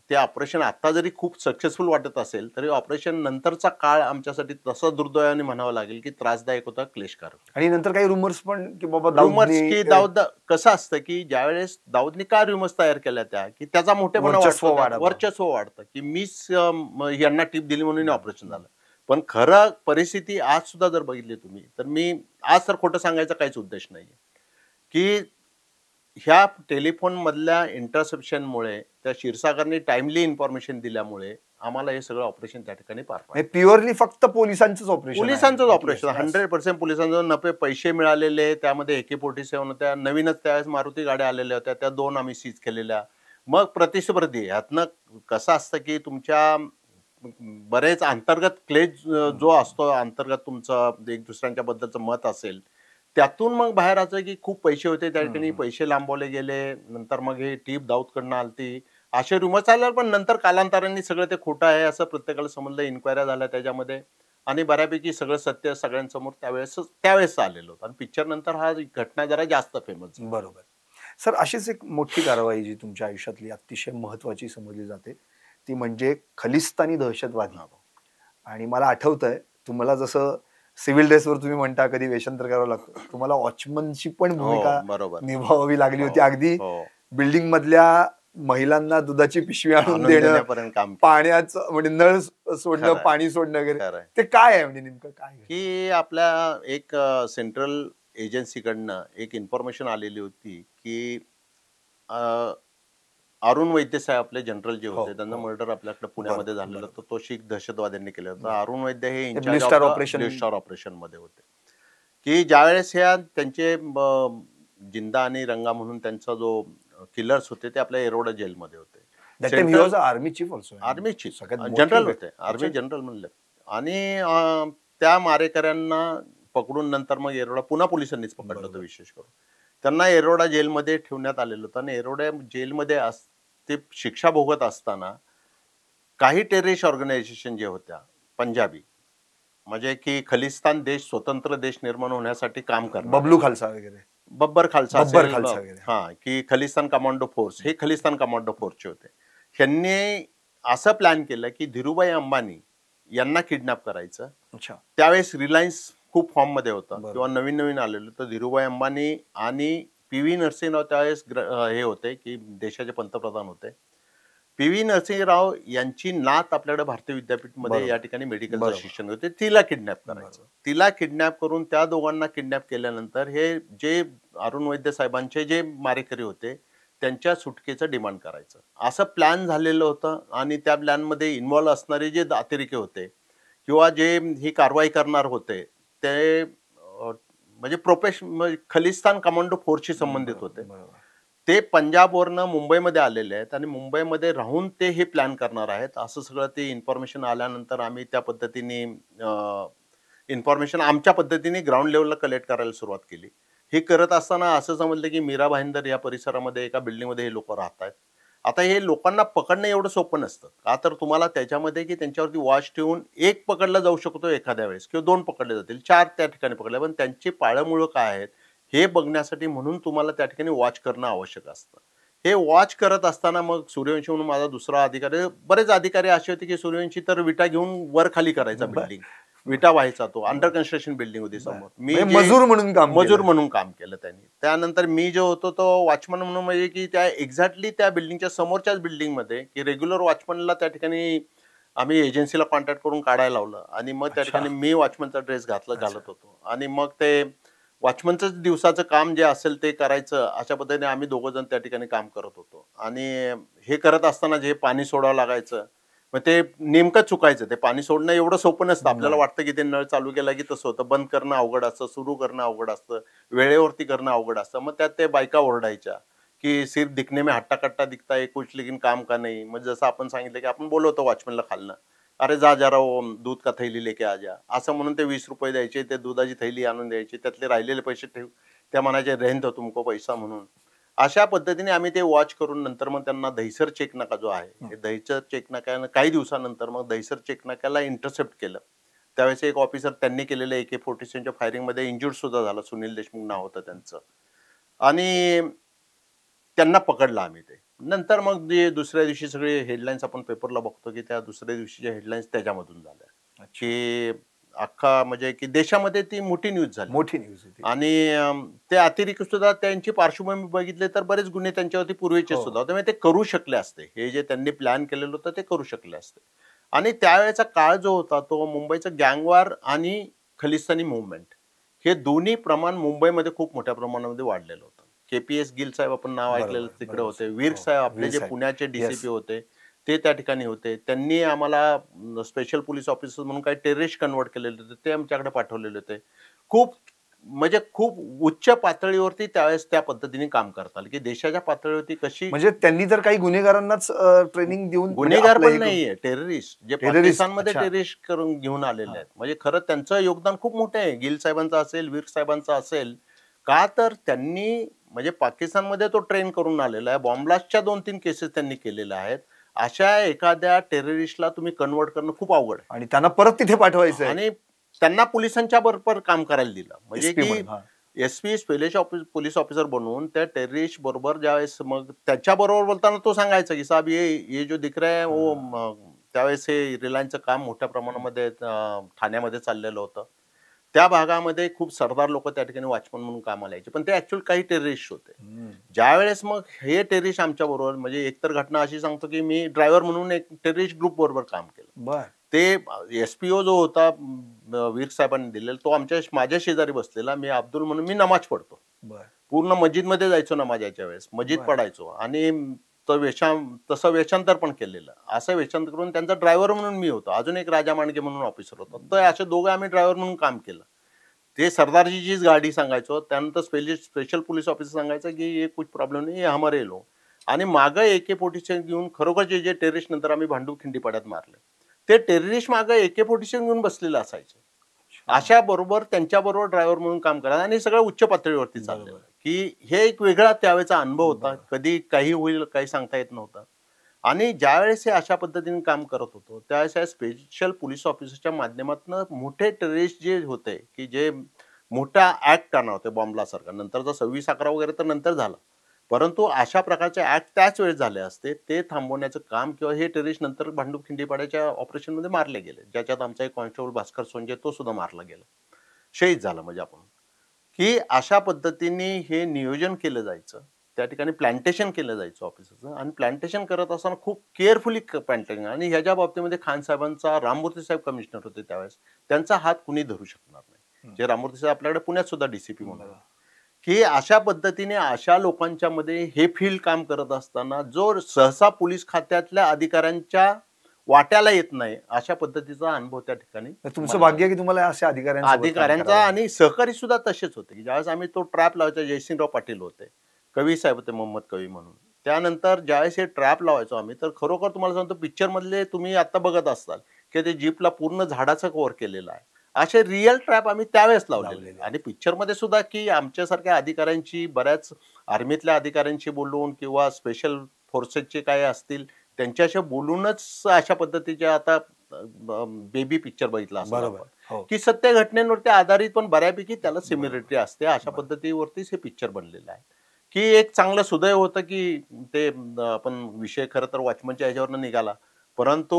ते ऑपरेशन आता जरी खूप सक्सेसफुल वाटत असेल तरी ऑपरेशन नंतरचा काळ आमच्यासाठी तसा दुर्दैवाने म्हणावं लागेल की त्रासदायक होता, क्लेशकारक. आणि नंतर काही रुमर्स पण की बाबा रुमर्स की दाऊद कसं असतं की ज्यावेळेस दाऊदने का रुमर्स तयार केल्या त्या की त्याचा मोठेपणा वर्चस्व वाढतं की मीच यांना टिप दिली म्हणून ऑपरेशन झालं. पण खरं परिस्थिती आज सुद्धा जर बघितली तुम्ही तर मी आज तर खोटं सांगायचा काहीच उद्देश नाहीये की ह्या टेलिफोन मधल्या इंटरसेप्शनमुळे त्या क्षीरसागरने टाइमली इन्फॉर्मेशन दिल्यामुळे आम्हाला हे सगळं ऑपरेशन त्या ठिकाणी पार पडलं. प्युअरली फक्त पोलिसांचंच ऑपरेशन 100% पोलिसांचं. नफे पैसे मिळालेले, त्यामध्ये AK-47 होत्या, नवीनच त्यावेळेस मारुती गाड्या आलेल्या होत्या, त्या 2 आम्ही सीज केलेल्या. मग प्रतिस्पर्धी ह्यातनं कसं असतं की तुमच्या बरेच अंतर्गत क्लेश जो असतो, अंतर्गत तुमचं एक दुसऱ्यांच्या बद्दलचं मत असेल, त्यातून मग बाहेर आलं की खूप पैसे होते त्या ठिकाणी, पैसे लांबवले गेले. नंतर मग हे टीप दाऊदकडनं आलती, असे रुमर्स आल्यावर पण नंतर कालांतराने सगळं ते खोटं आहे असं प्रत्येकाला समजलं. इन्क्वायऱ्या झाल्या त्याच्यामध्ये आणि बऱ्यापैकी सगळं सत्य सगळ्यांसमोर त्यावेळेस आलेलं होतं. आणि पिक्चर नंतर हा घटना जरा जास्त फेमस. बरोबर सर. अशीच एक मोठी कारवाई जी तुमच्या आयुष्यातली अतिशय महत्वाची समजली जाते ती म्हणजे खलिस्तानी दहशतवादी. आणि मला आठवतंय तुम्हाला जसं सिव्हिल ड्रेसवर तुम्ही म्हणता कधी वेषांतर करावं लागतं, तुम्हाला वॉचमनची पण भूमिका निभावावी लागली होती. अगदी बिल्डिंग मधल्या महिलांना दुधाची पिशवी आणून देणं, पाण्याचं म्हणजे नळ सोडणं, पाणी सोडणं वगैरे, ते काय आहे म्हणजे नेमकं काय की आपल्या एक सेंट्रल एजन्सीकडनं एक इन्फॉर्मेशन आलेली होती की अरुण वैद्य साहेब आपले जनरल जे होते त्यांना मर्डर आपल्याकडे पुण्यामध्ये झालेलं होतं. तो शीख दहशतवाद्यांनी केलं होतं. अरुण वैद्य हे इन्चार्ज ऑपरेशन मध्ये होते की ज्यावेळेस ह्या त्यांचे जिंदा आणि रंगा म्हणून त्यांचा जो किलर्स होते ते आपल्या एरोडा जेलमध्ये होते. आर्मी चीफ जनरल होते, आर्मी जनरल म्हणले. आणि त्या मारेकऱ्यांना पकडून नंतर मग एरोडा पुन्हा पोलिसांनीच पकडलं होतं. विशेष करून त्यांना एरोडा जेलमध्ये ठेवण्यात आलेलं होतं. आणि एरोडा जेलमध्ये ते शिक्षा भोगत असताना काही टेररिस्ट ऑर्गनायझेशन जे होत्या पंजाबी, म्हणजे की खलिस्तान देश स्वतंत्र देश निर्माण होण्यासाठी काम करतात, बबलू खालसा वगैरे, बब्बर खालसा बब्बर असेल, खालसा वगैरे. हा, की खलिस्तान कमांडो फोर्स, हे खलिस्तान कमांडो फोर्सचे होते. ह्यांनी असं प्लॅन केलं की धीरूभाई अंबानी यांना किडनॅप करायचं. अच्छा. त्यावेळेस रिलायन्स खूप फॉर्म मध्ये होता बरोबर. किंवा नवीन नवीन आलेलं. तर धीरूभाई अंबानी आणि पी.व्ही. नरसिंहराव त्यावेळेस हे होते की देशाचे पंतप्रधान होते. पी.व्ही. नरसिंहराव यांची नात आपल्याकडे भारतीय विद्यापीठमध्ये बरोबर. या ठिकाणी मेडिकलचं बरोबर. शिक्षण होते. तिला किडनॅप करायचं. बरोबर. तिला किडनॅप करून त्या दोघांना किडनॅप केल्यानंतर हे जे अरुण वैद्य साहेबांचे जे मारेकरी होते त्यांच्या सुटकेचं डिमांड करायचं असं प्लॅन झालेलं होतं. आणि त्या प्लॅनमध्ये इन्व्हॉल्व असणारे जे अतिरेकी होते किंवा जे ही कारवाई करणार होते ते म्हणजे खलिस्तान कमांडो फोर्सशी संबंधित होते. बरोबर. ते पंजाबवरनं मुंबईमध्ये आलेले आहेत आणि मुंबईमध्ये राहून ते हे प्लॅन करणार आहेत. असं सगळं ते इन्फॉर्मेशन आल्यानंतर आम्ही त्या पद्धतीने इन्फॉर्मेशन आमच्या पद्धतीने ग्राउंड लेवलला कलेक्ट करायला सुरुवात केली. हे करत असताना असं समजलं की मीरा भाईंदर या परिसरामध्ये एका बिल्डिंगमध्ये हे लोक राहत आहेत. आता हे लोकांना पकडणं एवढं सोपं नसतं. का तर तुम्हाला त्याच्यामध्ये की त्यांच्यावरती वॉच ठेवून एक पकडला जाऊ शकतो एखाद्या वेळेस किंवा 2 पकडले जातील, 4 त्या ठिकाणी पकडले, पण त्यांची पाळंमुळं काय आहेत हे बघण्यासाठी म्हणून तुम्हाला त्या ठिकाणी वॉच करणं आवश्यक असतं. हे वॉच करत असताना मग सूर्यवंशी म्हणून माझा दुसरा अधिकारी, बरेच अधिकारी असे होते की सूर्यवंशी तर विटा घेऊन वर खाली करायचा बिल्डिंग, विटा व्हायचा, तो अंडर कन्स्ट्रक्शन बिल्डिंग होती समोर. म्हणजे मजूर म्हणून काम मजूर केलं. म्हणून काम केलं त्यांनी. त्यानंतर मी जो होतो तो वॉचमन म्हणून, म्हणजे की त्या एक्झॅक्टली त्या बिल्डिंगच्या समोरच्याच बिल्डिंगमध्ये की रेग्युलर वॉचमनला त्या ठिकाणी आम्ही एजन्सीला कॉन्टॅक्ट करून काढायला लावलं आणि मग त्या ठिकाणी मी वॉचमनचा ड्रेस घालत होतो आणि मग ते वॉचमनचं दिवसाचं काम जे असेल ते करायचं. अशा पद्धतीने आम्ही दोघं जण त्या ठिकाणी काम करत होतो. आणि हे करत असताना जे पाणी सोडावं लागायचं, मग ते नेमकं चुकायचं. ते पाणी सोडणं एवढं सोपं नसतं. आपल्याला वाटतं की ते नळ चालू केला की तसं होतं. बंद करणं अवघड असतं, सुरू करणं अवघड असतं, वेळेवरती करणं अवघड असतं. मग त्यात ते बायका ओरडायच्या की सिर्फ दिखने में हट्टा कट्टा दिखता है कुछ, लेकिन काम का नहीं. मग जसं आपण सांगितलं की आपण बोलवतो वॉचमनला खालनं, अरे जा जरा वो दूध का थैली लेके आ जा, असं म्हणून ते 20 रुपये द्यायचे. ते दुधाची थैली आणून द्यायची, त्यातले राहिलेले पैसे ठेव, त्या म्हणायचे रहने दो तुमको पैसा म्हणून. अशा पद्धतीने आम्ही ते वॉच करून नंतर मग त्यांना दहिसर चेक नाका जो आहे, हे दहिसर चेक नाक्यानं काही दिवसानंतर मग दहिसर चेक नाक्याला इंटरसेप्ट केलं. त्यावेळेस एक ऑफिसर त्यांनी केलेल्या AK-47च्या फायरिंगमध्ये इंजुर्ड सुद्धा झाला. सुनील देशमुख नाव होतं त्यांचं. आणि त्यांना पकडलं आम्ही ते. नंतर मग जे दुसऱ्या दिवशी सगळे हेडलाईन्स आपण पेपरला बघतो की त्या दुसऱ्या दिवशीच्या हेडलाईन्स त्याच्यामधून झाल्या की अख्खा म्हणजे की देशामध्ये ती मोठी न्यूज झाली. मोठी न्यूज होती. आणि ते अतिरेकी सुद्धा त्यांची पार्श्वभूमी बघितली तर बरेच गुन्हे त्यांच्यावरती पूर्वीचे सुद्धा होते. म्हणजे ते करू शकले असते, हे जे त्यांनी प्लॅन केलेलं होतं ते करू शकले असते. आणि त्यावेळेचा काळ जो होता तो मुंबईचं गँगवॉर आणि खलिस्तानी मुवमेंट हे दोन्ही प्रमाण मुंबईमध्ये खूप मोठ्या प्रमाणामध्ये वाढलेलं होतं. KPS गिल साहेब आपण नाव ऐकलेलं तिकडे होते. वीर साहेब आपले जे पुण्याचे DCP होते ते त्या ठिकाणी होते. त्यांनी आम्हाला स्पेशल पोलीस ऑफिसर म्हणून काही टेररिस्ट कन्वर्ट केलेले होते, ते आमच्याकडे पाठवलेले होते. खूप म्हणजे खूप उच्च पातळीवरती त्यावेळेस त्या पद्धतीने काम करता आलं की देशाच्या पातळीवरती कशी. म्हणजे त्यांनी तर काही गुन्हेगारांनाच ट्रेनिंग देऊन, गुन्हेगार पण नाहीये, टेररिस्ट जे पाकिस्तानमध्ये टेररिस्ट करून घेऊन आलेले आहेत. म्हणजे खरं त्यांचं योगदान खूप मोठं आहे. गिल साहेबांचं असेल, वीर साहेबांचं असेल. का तर त्यांनी म्हणजे पाकिस्तानमध्ये तो ट्रेन करून आलेला आहे. बॉम्बलास्टच्या 2-3 केसेस त्यांनी केलेल्या आहेत. अशा एखाद्या टेररिस्टला तुम्ही कन्वर्ट करणं खूप अवघड आहे आणि त्यांना परत तिथे पाठवायचं आणि त्यांना पोलिसांच्या बरोबर काम करायला दिलं. म्हणजे SP की म्हणून, SP स्पेशल पोलीस ऑफिसर बनवून त्या टेररिस्ट बरोबर ज्यावेळेस मग त्याच्या बरोबर बोलताना तो सांगायचा की साहेब ये जो दिख रहा है वो त्यावेळेस हे रिलायन्सचं काम मोठ्या प्रमाणामध्ये ठाण्यामध्ये चाललेलं होतं. त्या भागामध्ये खूप सरदार लोक त्या ठिकाणी वॉचमन म्हणून कामाला यायचे, पण ते ऍक्च्युअल काही टेररिस्ट होते. ज्यावेळेस मग हे टेररिस्ट आमच्या बरोबर, म्हणजे एकतर घटना अशी सांगतो की मी ड्रायव्हर म्हणून एक टेररिस्ट ग्रुप बरोबर काम केलं. ते SPO जो होता वीर साहेबांनी दिलेला तो माझ्या शेजारी बसलेला. मी अब्दुल म्हणून मी नमाज पडतो. पूर्ण मस्जिदमध्ये जायचो नमाजाच्या वेळेस, मस्जिद पडायचो आणि तसं वेषांतर पण केलेलं. असं वेषांतर करून त्यांचा ड्रायव्हर म्हणून मी होतो. अजून एक राजा मांडगे म्हणून ऑफिसर होता. तर असे दोघं आम्ही ड्रायव्हर म्हणून काम केलं. ते सरदारजीचीच गाडी सांगायचो. त्यानंतर स्पेशल पोलीस ऑफिसर सांगायचं की ये कुछ प्रॉब्लेम नाही, ये हमारे लोग. आणि मागं AK-47 घेऊन खरोखर जे टेररिस्ट नंतर आम्ही भांडूप खिंडीपाड्यात मारले, ते टेररिस्ट मागं AK-47 घेऊन बसलेले असायचे. अशा बरोबर त्यांच्याबरोबर ड्रायव्हर म्हणून काम करा आणि सगळं उच्च पातळीवरती चाललेलं की हे एक वेगळा त्यावेळेचा अनुभव होता. कधी काही होईल काही सांगता येत नव्हतं. आणि ज्यावेळेस हे अशा पद्धतीने काम करत होतो त्यावेळेस या स्पेशल पोलीस ऑफिसरच्या माध्यमातून मोठे टेररिस्ट जे होते की जे मोठा ऍक्ट आणा होते बॉम्बलासारखा. नंतरचा 26/11 वगैरे तर नंतर झाला, परंतु अशा प्रकारचे ऍक्ट त्याच वेळेस झाले असते. ते थांबवण्याचं काम किंवा हे टेररिस्ट नंतर भांडूप खिंडीपाड्याच्या ऑपरेशनमध्ये मारले गेले, ज्याच्यात आमचा एक कॉन्स्टेबल भास्कर सोंजे तो सुद्धा मारला गेला, शहीद झाला. म्हणजे आपण की अशा पद्धतीने हे नियोजन केलं जायचं, त्या ठिकाणी प्लांटेशन केलं जायचं ऑफिसचं, आणि प्लांटेशन करत असताना खूप केअरफुली प्लांटेशन. आणि ह्याच्या बाबतीमध्ये खान साहेबांचा, राममूर्ती साहेब कमिशनर होते त्यावेळेस, त्यांचा हात कुणी धरू शकणार नाही. जे राममूर्ती साहेब आपल्याकडे पुण्यात सुद्धा डीसीपी म्हणून, की अशा पद्धतीने अशा लोकांच्या मध्ये हे फील्ड काम करत असताना जो सहसा पोलीस खात्यातल्या अधिकाऱ्यांच्या वाट्याला येत नाही, अशा पद्धतीचा अनुभव त्या ठिकाणी. तुमचं भाग्य की तुम्हाला अशा अधिकाऱ्यांचा आणि सहकारी सुद्धा तसेच होते, की ज्यावेळेस आम्ही तो ट्रॅप लावायचा, जयसिंगराव पाटील होते, कवी साहेब होते, मोहम्मद कवी म्हणून. त्यानंतर ज्यावेळेस हे ट्रॅप लावायचो आम्ही, तर खरोखर तुम्हाला सांगतो, पिक्चर मधले तुम्ही आता बघत असाल की ते जीपला पूर्ण झाडाचं कव्हर केलेलं आहे, असे रिअल ट्रॅप आम्ही त्यावेळेस लावलेले. आणि पिक्चर मध्ये सुद्धा की आमच्यासारख्या अधिकाऱ्यांची, बऱ्याच आर्मीतल्या अधिकाऱ्यांशी बोलून किंवा स्पेशल फोर्सेसचे काय असतील त्यांच्याशी बोलूनच अशा पद्धतीच्या आता बेबी पिक्चर बघितला असं, की सत्य घटनेवरती आधारित पण बऱ्यापैकी त्याला सिमिलरिटी असते. अशा पद्धतीवरतीच हे पिक्चर बनलेलं आहे, की एक चांगलं सुदैव होतं की ते आपण विषय खरं तर वॉचमनच्या ह्याच्यावरनं निघाला, परंतु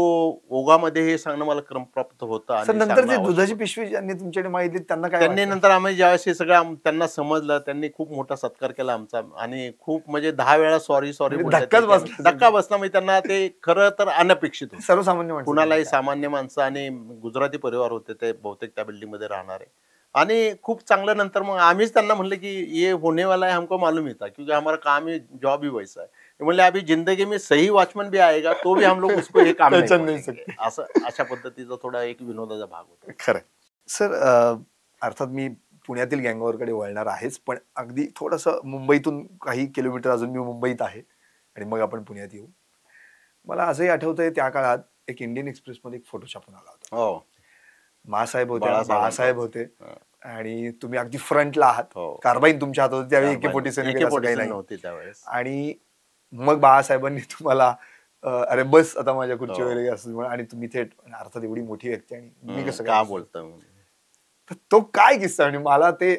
ओघामध्ये हे सांगणं मला क्रमप्राप्त होतं. नंतर जे दुधाची पिशवी ज्यांनी तुमच्याकडे माहिती त्यांनी नंतर आम्ही ज्यावेळेस हे सगळं त्यांना समजलं, त्यांनी खूप मोठा सत्कार केला आमचा, आणि खूप म्हणजे 10 वेळा सॉरी धक्का बसला. म्हणजे त्यांना ते खरं तर अनपेक्षित होतं, सर्वसामान्य कुणालाही सामान्य माणसं, आणि गुजराती परिवार होते ते बहुतेक त्या बिल्डिंग मध्ये राहणारे. आणि खूप चांगलं नंतर मग आम्हीच त्यांना म्हणलं की ये होने वाला है हमको मालूम ही था, क्योंकि हमारा काम ही जॉब ही वैसा है. म्हणले अभी जिंदगी में सही वॉचमन भी आएगा तो भी हम लोग उसको हे काम नाही सकते. असं अशा पद्धतीचा थोडा एक विनोदाचा भाग होता. खरं सर. अर्थात मी पुण्यातील गँगवॉरकडे वळणार आहेच, पण अगदी थोडंसं मुंबईतून काही किलोमीटर अजून मी मुंबईत आहे आणि मग आपण पुण्यात येऊ. मला असंही आठवतंय त्या काळात एक इंडियन एक्सप्रेस मध्ये एक फोटो छापून आला होता. महासाहेब होते, बाळासाहेब होते, आणि तुम्ही अगदी फ्रंटला आहात. कार्बाईन तुमच्या हातात होती त्यावेळी, AK-47 नव्हती त्यावेळेस. आणि मग बाळासाहेबांनी तुम्हाला अरे बस आता माझ्या खुर्ची वगैरे असं, आणि तुम्ही थेट, अर्थात एवढी मोठी व्यक्ती आणि मी कसं का बोलतो, तो काय किस्सा. आणि मला ते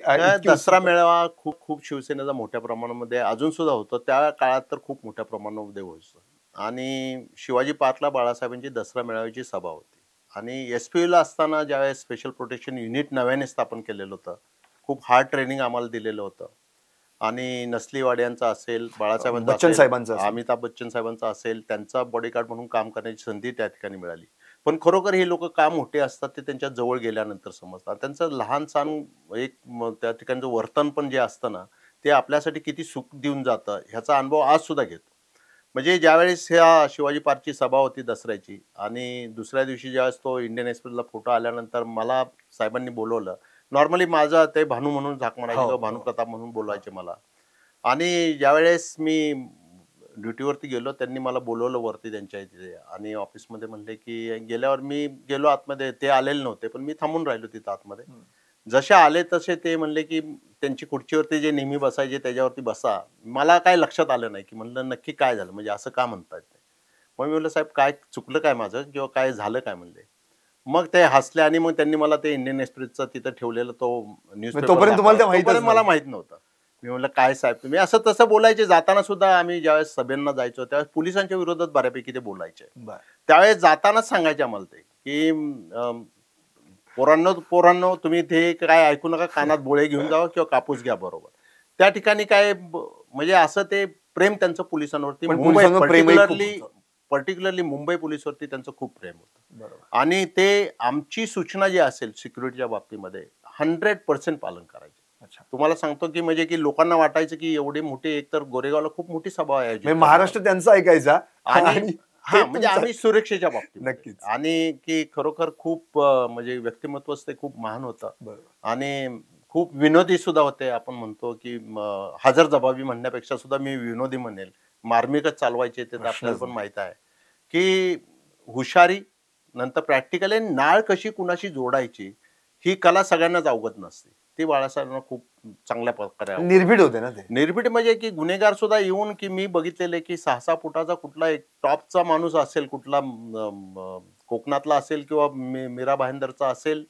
दसरा मेळावा खूप शिवसेनेचा मोठ्या प्रमाणामध्ये अजून सुद्धा होतो, त्या काळात तर खूप मोठ्या प्रमाणामध्ये व्हायचं. आणि शिवाजी पार्कला बाळासाहेबांची दसरा मेळाव्याची सभा होती, आणि SPUला असताना ज्यावेळेस स्पेशल प्रोटेक्शन युनिट नव्याने स्थापन केलेलं होतं, खूप हार्ड ट्रेनिंग आम्हाला दिलेलं होतं. आणि नसलीवाड्यांचा असेल, बाळासाहेबांचा, अमिताभ बच्चन साहेबांचा असेल, त्यांचा बॉडीगार्ड म्हणून काम करण्याची संधी त्या ठिकाणी मिळाली. पण खरोखर हे लोक का मोठे असतात ते त्यांच्या जवळ गेल्यानंतर समजतात. त्यांचं लहान सहान एक त्या ठिकाणचं वर्तन पण जे असतं ना, ते आपल्यासाठी किती सुख देऊन जातं ह्याचा अनुभव आज सुद्धा घेतो. म्हणजे ज्यावेळेस ह्या शिवाजी पार्कची सभा होती दसऱ्याची, आणि दुसऱ्या दिवशी ज्यावेळेस तो इंडियन एक्सप्रेसला फोटो आल्यानंतर मला साहेबांनी बोलवलं. नॉर्मली माझा ते भानू म्हणून झाक म्हणायचे किंवा भानू प्रताप म्हणून बोलायचे मला. आणि ज्यावेळेस मी ड्युटीवरती गेलो, त्यांनी मला बोलवलं वरती त्यांच्या इथे, आणि ऑफिसमध्ये म्हणले की गेल्यावर मी गेलो आतमध्ये, ते आलेले नव्हते पण मी थांबून राहिलो तिथं आतमध्ये. जसे आले तसे ते म्हणले की त्यांची खुर्चीवरती जे नेहमी बसायचे त्याच्यावरती बसा. मला काय लक्षात आलं नाही, की म्हणलं नक्की काय झालं, म्हणजे असं का म्हणतात ते. मग मी म्हणलं साहेब काय चुकलं काय माझं, किंवा काय झालं काय म्हणले. मग ते हसले, आणि मग त्यांनी मला ते इंडियन एक्सप्रेसचा तिथं ठेवलेलं तो न्यूजपेपर मला माहित नव्हतं. मी म्हणलं काय साहेब तुम्ही असं तसं बोलायचे. जाताना सुद्धा आम्ही ज्यावेळेस सभेंना जायचो त्यावेळेस पोलिसांच्या विरोधात बऱ्यापैकी ते बोलायचे. त्यावेळेस जातानाच सांगायचे आम्हाला ते की पोरांनो तुम्ही ते काय ऐकू नका, कानात बोळे घेऊन जावा किंवा कापूस घ्या बरोबर. त्या ठिकाणी काय म्हणजे असं ते प्रेम त्यांचं पोलिसांवरती, पर्टिक्युलरली मुंबई पोलिसवरती त्यांचं खूप प्रेम होतं. आणि ते आमची सूचना जी असेल सिक्युरिटीच्या बाबतीमध्ये 100% पालन करायचे. तुम्हाला सांगतो की म्हणजे की लोकांना वाटायचं की एवढी मोठी, एकतर गोरेगावला खूप मोठी सभा आहे, महाराष्ट्र त्यांचा ऐकायचा, आणि म्हणजे आम्ही सुरक्षेच्या बाबतीत नक्कीच, आणि की खरोखर खूप म्हणजे व्यक्तिमत्वच ते खूप महान होतं, आणि खूप विनोदी सुद्धा होते. आपण म्हणतो की हजर जबाबी म्हणण्यापेक्षा सुद्धा मी विनोदी म्हणेल. मार्मिकच चालवायचे ते आपल्याला पण माहित आहे की हुशारी नंतर प्रॅक्टिकली नाळ कशी कुणाशी जोडायची ही कला सगळ्यांनाच अवगत नसते. ती बाळासाहेबांना खूप चांगल्या प्रकारे निर्भीड होते ना ते. निर्भीड म्हणजे की गुन्हेगार सुद्धा येऊन की मी बघितलेले की 6-6 फुटाचा कुठला एक टॉपचा माणूस असेल, कुठला कोकणातला असेल किंवा मीरा भाईंदरचा असेल,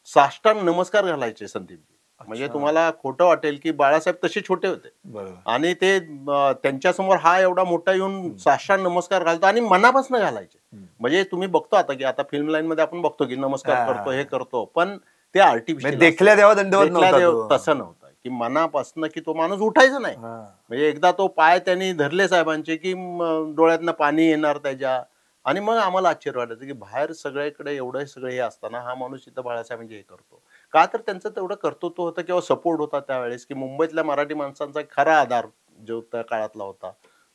साष्टांग नमस्कार घालायचे संदीपजी. म्हणजे तुम्हाला खोटं वाटेल की बाळासाहेब तसे छोटे होते बरोबर. आणि ते त्यांच्यासमोर हा एवढा मोठा येऊन साष्टांग नमस्कार घालतो आणि मनापासून घालायचे. म्हणजे तुम्ही बघतो आता की आता फिल्म लाईन मध्ये आपण बघतो की नमस्कार करतो, हे करतो, पण ते आर्टिफिशियल देखल्या देवा दंडवत नव्हता तो. तसं नव्हतं की मनापासून की तो माणूस उठायचा नाही. म्हणजे एकदा तो पाय त्यांनी धरले साहेबांचे की डोळ्यातनं पाणी येणार त्याच्या. आणि मग आम्हाला आश्चर्य वाटायचं की बाहेर सगळ्याकडे एवढं सगळं हे असताना हा माणूस इथं बाळासाहेबांचे हे करतो का. तर त्यांचं तेवढं कर्तृत्व होतं किंवा सपोर्ट होता त्यावेळेस की मुंबईतल्या मराठी माणसांचा खरा आधार जो त्या काळातला होता